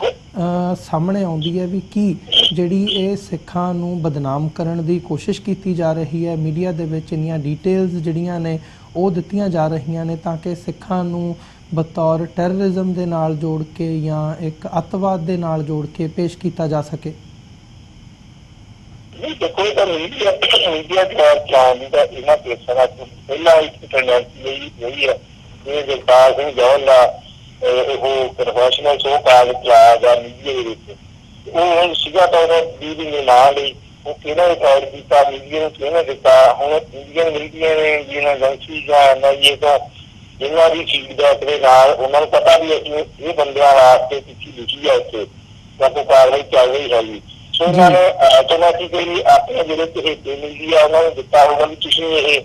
ਸਾਹਮਣੇ ਆਉਂਦੀ ਹੈ ਵੀ ਕੀ ਜਿਹੜੀ ਇਹ ਸਿੱਖਾਂ ਨੂੰ ਬਦਨਾਮ ਕਰਨ ਦੀ ਕੋਸ਼ਿਸ਼ ਕੀਤੀ ਜਾ ਰਹੀ ਹੈ, ਮੀਡੀਆ ਦੇ ਵਿੱਚ ਇੰਨੀਆਂ ਡੀਟੇਲਸ ਜਿਹੜੀਆਂ ਨੇ ਉਹ ਦਿੱਤੀਆਂ ਜਾ ਰਹੀਆਂ ਨੇ ਤਾਂ ਕਿ ਸਿੱਖਾਂ ਨੂੰ ਬਤੌਰ ਟੈਰਰਿਜ਼ਮ ਦੇ ਨਾਲ ਜੋੜ ਕੇ ਜਾਂ ਇੱਕ ਅੱਤਵਾਦ ਦੇ ਨਾਲ ਜੋੜ ਕੇ ਪੇਸ਼ ਕੀਤਾ ਜਾ ਸਕੇ। नहीं देखो ये मीडिया मीडिया चलाने का इन्होंने केसां पहला एक टेंडेंसी यही है कि जगपाल सिंह जौहल का प्रोफेशनल शो काज चलाया गया मीडिया के वो सीगा तो उन्हें 20 महीने ना ली वो किहने रिकॉर्ड किया मीडिया को किहने दिता हुण मीडिया ने जिन्हें एजेंसी या एनआईए तो जिन्हों की फीडबैक के नाल उन्होंने पता भी है ये बंदियां वास्ते चिट्ठी लिखी है उत्थे कोई कार्रवाई चल रही हैगी सो उन्होंने ऑटोमैटिकली अपने जो चहेते मीडिया उन्होंने दिता होगा भी तुसीं ये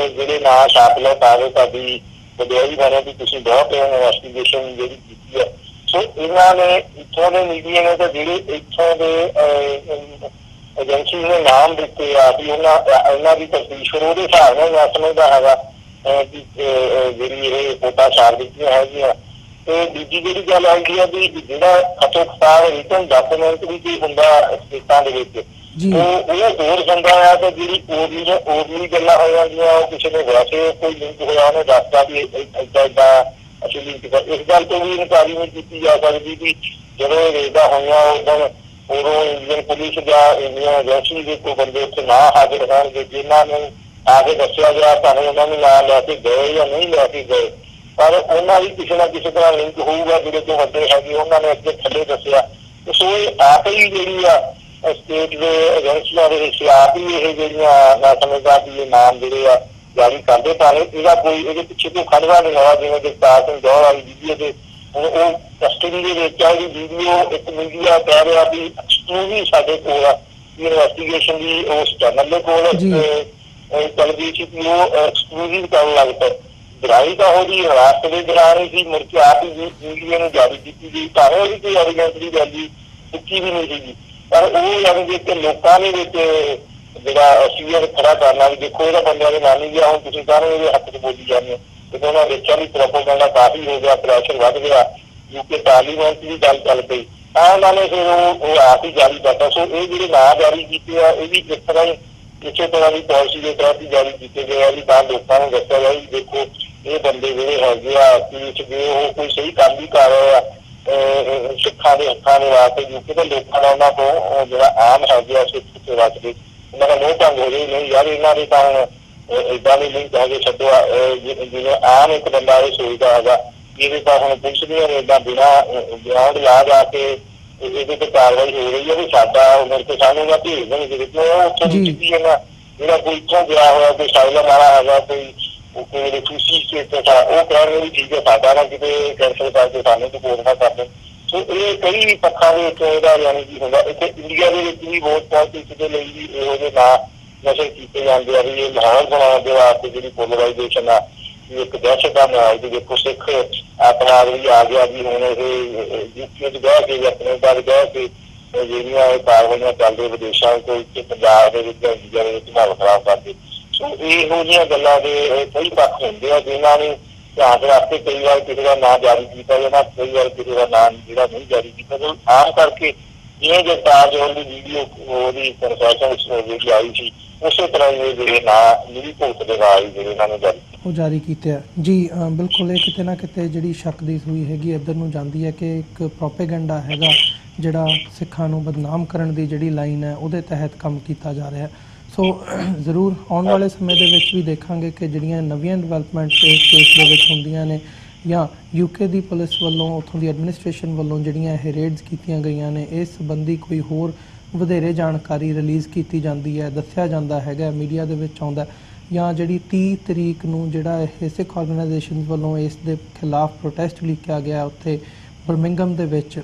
जिहड़े ना छाप लो ताकि तुहाडी वडियाई बारे भी तुसीं बहुत इन्वेस्टिगेशन जिहड़ी कीती है सो इन्होंने इत्थों के मीडिया ने तो जिहड़े इत्थों के एजेंसी ने नाम दिते आ भी उन्होंने की तफ्तीश फिर उहदे हिसाब नाल मैं समझदा हैगा कि जिहड़ी ये रिपोर्टां छाप दित्तियां हैगियां ਤੇ ਦੂਜੀ ਜਿਹੜੀ ਗੱਲ ਆਉਂਦੀ ਹੈ ਵੀ ਜਿਹੜਾ ਖਤੋ ਖਤਾਰ ਰਿਟਨ ਡਾਕੂਮੈਂਟ ਵੀ ਕੋਈ ਹੁੰਦਾ ਸਟੇਟਾਂ ਦੇ ਵਿੱਚ ਉਹ ਹੋਰ ਹੁੰਦਾ ਆ ਤੇ ਜਿਹੜੀ ਉਹਦੀ ਗੱਲਾਂ ਹੋ ਜਾਂਦੀਆਂ ਉਹ ਕਿਸੇ ਨੇ ਵੈਸੇ ਕੋਈ ਲਿੰਕ ਹੋਇਆ ਉਹਨੇ ਦੱਸਦਾ ਵੀ ਏਦਾਂ ਏਦਾਂ ਅਸੀਂ ਲਿੰਕ ਕਰ ਇਸ ਗੱਲ ਤੋਂ ਵੀ ਇਨਕਾਰੀ ਨਹੀਂ ਕੀਤੀ ਜਾ ਸਕਦੀ ਵੀ ਜਦੋਂ ਇਹ ਰੇਡਾਂ ਹੋਈਆਂ ਉਦੋਂ ਇੰਡੀਅਨ ਪੁਲਿਸ ਜਾਂ ਇੰਡੀਅਨ ਏਜੰਸੀ ਦੇ ਕੋਈ ਬੰਦੇ ਉੱਥੇ ਨਾ ਹਾਜ਼ਰ ਹੋਣਗੇ ਜਿਨ੍ਹਾਂ ਨੂੰ ਆ ਕੇ ਦੱਸਿਆ ਗਿਆ ਭਾਵੇਂ ਉਹਨਾਂ ਨੂੰ ਨਾਲ ਲੈ ਕੇ ਗਏ ਜਾਂ ਨਹੀਂ ਲੈ ਕੇ ਗਏ पर उन्होंने भी किसी न किसी तरह लिंक होगा जो जो वे है उन्होंने अगे थले दसिया तो सो आप ही जी स्टेट के एजेंसियों के आप ही ये मैं समझदा भी ये नाम जोड़े जारी करते पाए इसका कोई ये पिछे कोई खड़वा नहीं हुआ जिवें जगपाल सिंह जौहल वाली वीडियो से हुण वो कस्टडी के वीडियो एक मीडिया कह रहा भी एक्सक्लूसिव साडे कोल इन्वेस्टिगेशन की उस चैनल के कोल चलदी सी कि वो एक्सक्लूसिव करन लग पे बुराई का हो रही रास्ते में बना रही थी मुड़ के आप ही मीडिया ने जारी की गई भावें भी कोई एविडेंस की वैल्यू चुकी भी नहीं थी पर वो यानी कि लोगों ने जो सीयर खड़ा करना भी देखो ये बंद ने मान लिया हूँ तुम सारे ये हक से बोली जाने जो उन्होंने देखा भी प्रोपोगंडा काफी हो गया प्रैशर बढ़ गया यूके पार्लीमेंट की गल चल पई उन्होंने फिर वो आप ही जारी करता सो ये जो ना जारी किए ये भी इस तरह ही इसे तरह की पॉलिसी के तहत ही जारी किए गए भी बाहर लोगों को दसिया गया देखो ये बंदे जोड़े है कोई सही काम भी कर रहे हैं सिखा के हकों के वास्ते क्योंकि तो लोगों का उन्होंने तो जो आम है सिख सेवा के उन्होंने मोह भंग हो रही नहीं यार इन्हों के तो इदा के लिंक है छो जिन्हें आम एक बंदा ये सोचता है ये तो हम पुलिस दी रेडा बिना ग्राउंड ला जाके ये कार्रवाई हो रही है भी साडा उम्र के सानू ना भेज देंगे जो कोई इतों गया हुआ कोई साइलम वाला है कोई खुशी स्टेट था वो कह रहे भी ठीक है साडा ना किते कैंसल करके सानू सपोर्ट ना कर दें सो ये कई पक्षों के यानी कि होगा इतने इंडिया के भी बहुत पॉलिटिक्स के लिए भी यहो ना नशे किए जाते हैं ये माहौल बनाने के वास्ते जी पोलराइजेशन है एक दहशत का माहौल भी देखो सिख अपना भी आ गया भी होने से यूपी बह के अपने घर बह के ਜਿਹੜੀਆਂ ਕਾਰਵਾਈਆਂ ਚੱਲਦੇ ਵਿਦੇਸ਼ਾਂ ਕੋਈ ਪੰਜਾਬ ਦੇ ਵਿੱਚ ਇੰਡੀਆ ਦੇ ਵਿੱਚ ਮਾਹੌਲ ਖਰਾਬ ਕਰਦੇ ਸੋ ਇਹੋ ਜਿਹੀਆਂ ਗੱਲਾਂ ਦੇ ਕਈ ਪੱਖ ਹੁੰਦੇ ਆ ਜਿਨ੍ਹਾਂ ਨੂੰ ਧਿਆਨ ਰੱਖ ਕੇ ਕਈ ਵਾਰ ਕਿਸੇ ਦਾ ਨਾਂ ਜਾਰੀ ਕੀਤਾ ਜਾਂਦਾ ਕਈ ਵਾਰ ਕਿਸੇ ਦਾ ਨਾਂ ਜਿਹੜਾ ਨਹੀਂ ਜਾਰੀ ਕੀਤਾ ਜਾਂਦਾ ਆਮ ਕਰਕੇ ਜਿਵੇਂ ਜਗਤਾਰ ਜੋਹਲ ਦੀ ਵੀਡੀਓ ਉਹਦੀ ਕਨਫੈਸ਼ਨ ਜਿਹੜੀ ਆਈ ਸੀ ਉਸੇ ਤਰ੍ਹਾਂ ਇਹ ਜਿਹੜੇ ਨਾਂ ਜਿਹੜੀ ਭੁਗਤ ਦੇ ਨਾਲ ਜਿਹੜੇ ਇਹਨਾਂ ਨੇ ਜਾਰੀ ਕੀਤੇ ਆ ਜੀ ਬਿਲਕੁਲ ਇਹ ਕਿਤੇ ਨਾ ਕਿਤੇ ਜਿਹੜੀ ਸ਼ੱਕ ਦੀ ਸੂਈ ਹੈਗੀ ਇੱਧਰ ਨੂੰ ਜਾਂਦੀ ਹੈ ਕਿ ਇੱਕ ਪ੍ਰੋਪੇਗੈਂਡਾ ਹੈਗਾ ਜਿਹੜਾ ਸਿੱਖਾਂ ਨੂੰ ਬਦਨਾਮ ਕਰਨ ਦੀ ਜਿਹੜੀ ਲਾਈਨ ਹੈ ਉਹਦੇ ਤਹਿਤ ਕੰਮ ਕੀਤਾ ਜਾ ਰਿਹਾ ਸੋ ਜ਼ਰੂਰ ਆਉਣ ਵਾਲੇ ਸਮੇਂ ਦੇ ਵਿੱਚ ਵੀ ਦੇਖਾਂਗੇ ਕਿ ਜਿਹੜੀਆਂ ਨਵੀਆਂ ਡਿਵੈਲਪਮੈਂਟਸ ਇਸ ਕੇਸ ਦੇ ਵਿੱਚ ਹੁੰਦੀਆਂ ਨੇ ਜਾਂ ਯੂਕੇ ਦੀ ਪੁਲਿਸ ਵੱਲੋਂ ਉੱਥੋਂ ਦੀ ਐਡਮਿਨਿਸਟ੍ਰੇਸ਼ਨ ਵੱਲੋਂ ਜਿਹੜੀਆਂ ਇਹ ਰੇਡਸ ਕੀਤੀਆਂ ਗਈਆਂ ਨੇ ਇਸ ਸੰਬੰਧੀ ਕੋਈ ਹੋਰ ਵਧੇਰੇ ਜਾਣਕਾਰੀ ਰਿਲੀਜ਼ ਕੀਤੀ ਜਾਂਦੀ ਹੈ ਦੱਸਿਆ ਜਾਂਦਾ ਹੈਗਾ ਮੀਡੀਆ ਦੇ ਵਿੱਚ ਆਉਂਦਾ ਜਾਂ ਜਿਹੜੀ 30 ਤਰੀਕ ਨੂੰ ਜਿਹੜਾ ਇਹ ਸਿੱਖ ਆਰਗੇਨਾਈਜੇਸ਼ਨ ਵੱਲੋਂ ਇਸ ਦੇ ਖਿਲਾਫ ਪ੍ਰੋਟੈਸਟ ਲਿਖਿਆ ਗਿਆ ਉੱਥੇ ਬਰਮਿੰਗਮ ਦੇ ਵਿੱਚ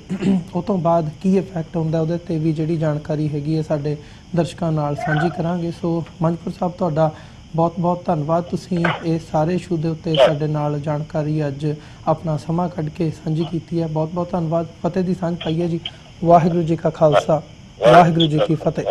ਉਹ ਤੋਂ ਬਾਅਦ ਕੀ ਇਫੈਕਟ ਹੁੰਦਾ ਉਹਦੇ 'ਤੇ ਵੀ ਜਿਹੜੀ ਜਾਣਕਾਰੀ ਹੈਗੀ ਹੈ ਸਾਡੇ ਦਰਸ਼ਕਾਂ ਨਾਲ ਸਾਂਝੀ ਕਰਾਂਗੇ ਸੋ ਮੰਜਪੁਰ ਸਾਹਿਬ ਤੁਹਾਡਾ ਬਹੁਤ ਬਹੁਤ ਧੰਨਵਾਦ ਤੁਸੀਂ ਇਹ ਸਾਰੇ ਇਸ਼ੂ ਦੇ ਉੱਤੇ ਸਾਡੇ ਨਾਲ ਜਾਣਕਾਰੀ ਅੱਜ ਆਪਣਾ ਸਮਾਂ ਕੱਢ ਕੇ ਸਾਂਝੀ ਕੀਤੀ ਹੈ ਬਹੁਤ ਬਹੁਤ ਧੰਨਵਾਦ ਫਤਿਹ ਦੀ ਸਾਂਝ ਪਾਈਏ ਜੀ ਵਾਹਿਗੁਰੂ ਜੀ ਕਾ ਖਾਲਸਾ ਵਾਹਿਗੁਰੂ ਜੀ ਕੀ ਫਤਿਹ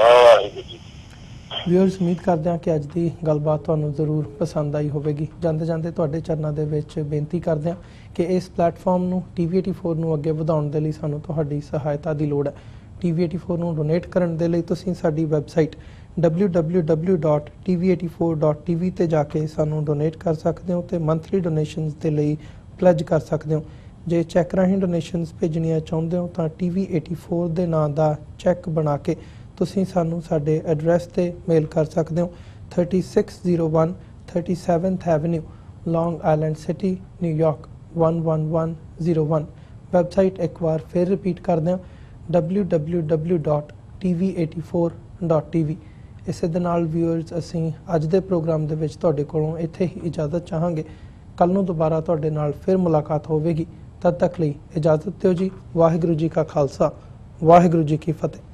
ਵਿਊਅਰਸ ਉਮੀਦ ਕਰਦੇ ਹਾਂ ਕਿ ਅੱਜ ਦੀ ਗੱਲਬਾਤ ਤੁਹਾਨੂੰ ਜ਼ਰੂਰ ਪਸੰਦ ਆਈ ਹੋਵੇਗੀ ਜਾਂਦੇ ਜਾਂਦੇ ਤੁਹਾਡੇ ਚਰਨਾਂ ਦੇ ਵਿੱਚ ਬੇਨਤੀ ਕਰਦੇ ਹਾਂ ਕਿ ਇਸ ਪਲੇਟਫਾਰਮ ਨੂੰ TV84 ਨੂੰ ਅੱਗੇ ਵਧਾਉਣ ਦੇ ਲਈ ਸਾਨੂੰ ਤੁਹਾਡੀ ਸਹਾਇਤਾ ਦੀ ਲੋੜ ਹੈ TV84 ਨੂੰ ਡੋਨੇਟ ਕਰਨ ਦੇ ਲਈ ਤੁਸੀਂ ਸਾਡੀ ਵੈਬਸਾਈਟ www.tv84.tv ਤੇ ਜਾ ਕੇ ਸਾਨੂੰ ਡੋਨੇਟ ਕਰ ਸਕਦੇ ਹੋ ਤੇ ਮੰਥਲੀ ਡੋਨੇਸ਼ਨਸ ਦੇ ਲਈ ਪਲੈਜ ਕਰ ਸਕਦੇ ਹੋ ਜੇ ਚੈੱਕ ਰਾਹੀਂ ਡੋਨੇਸ਼ਨਸ ਭੇਜਣੀਆਂ ਚਾਹੁੰਦੇ ਹੋ ਤਾਂ TV84 ਦੇ ਨਾਂ ਦਾ ਚੈੱਕ ਬਣਾ ਕੇ ਤੁਸੀਂ ਸਾਨੂੰ ਸਾਡੇ ਐਡਰੈਸ ਤੇ ਮੇਲ ਕਰ ਸਕਦੇ ਹੋ 3601 37th ਐਵਨਿਊ ਲੌਂਗ ਆਈਲੈਂਡ ਸਿਟੀ ਨਿਊਯਾਰਕ 11101 ਵੈਬਸਾਈਟ ਇੱਕ ਵਾਰ ਫਿਰ ਰਿਪੀਟ ਕਰਦੇ ਹਾਂ www.tv84.tv ਇਸੇ ਦੇ ਨਾਲ ਵਿਊਅਰਸ ਅਸੀਂ ਅੱਜ ਦੇ ਪ੍ਰੋਗਰਾਮ ਦੇ ਵਿੱਚ ਤੁਹਾਡੇ ਕੋਲੋਂ ਇੱਥੇ ਹੀ ਇਜਾਜ਼ਤ ਚਾਹਾਂਗੇ ਕੱਲ ਨੂੰ ਦੁਬਾਰਾ ਤੁਹਾਡੇ ਨਾਲ ਫਿਰ ਮੁਲਾਕਾਤ ਹੋਵੇਗੀ ਤਦ ਤੱਕ ਲਈ ਇਜਾਜ਼ਤ ਦਿਓ ਜੀ ਵਾਹਿਗੁਰੂ ਜੀ ਕਾ ਖਾਲਸਾ ਵਾਹਿਗੁਰੂ ਜੀ ਕੀ ਫਤਿਹ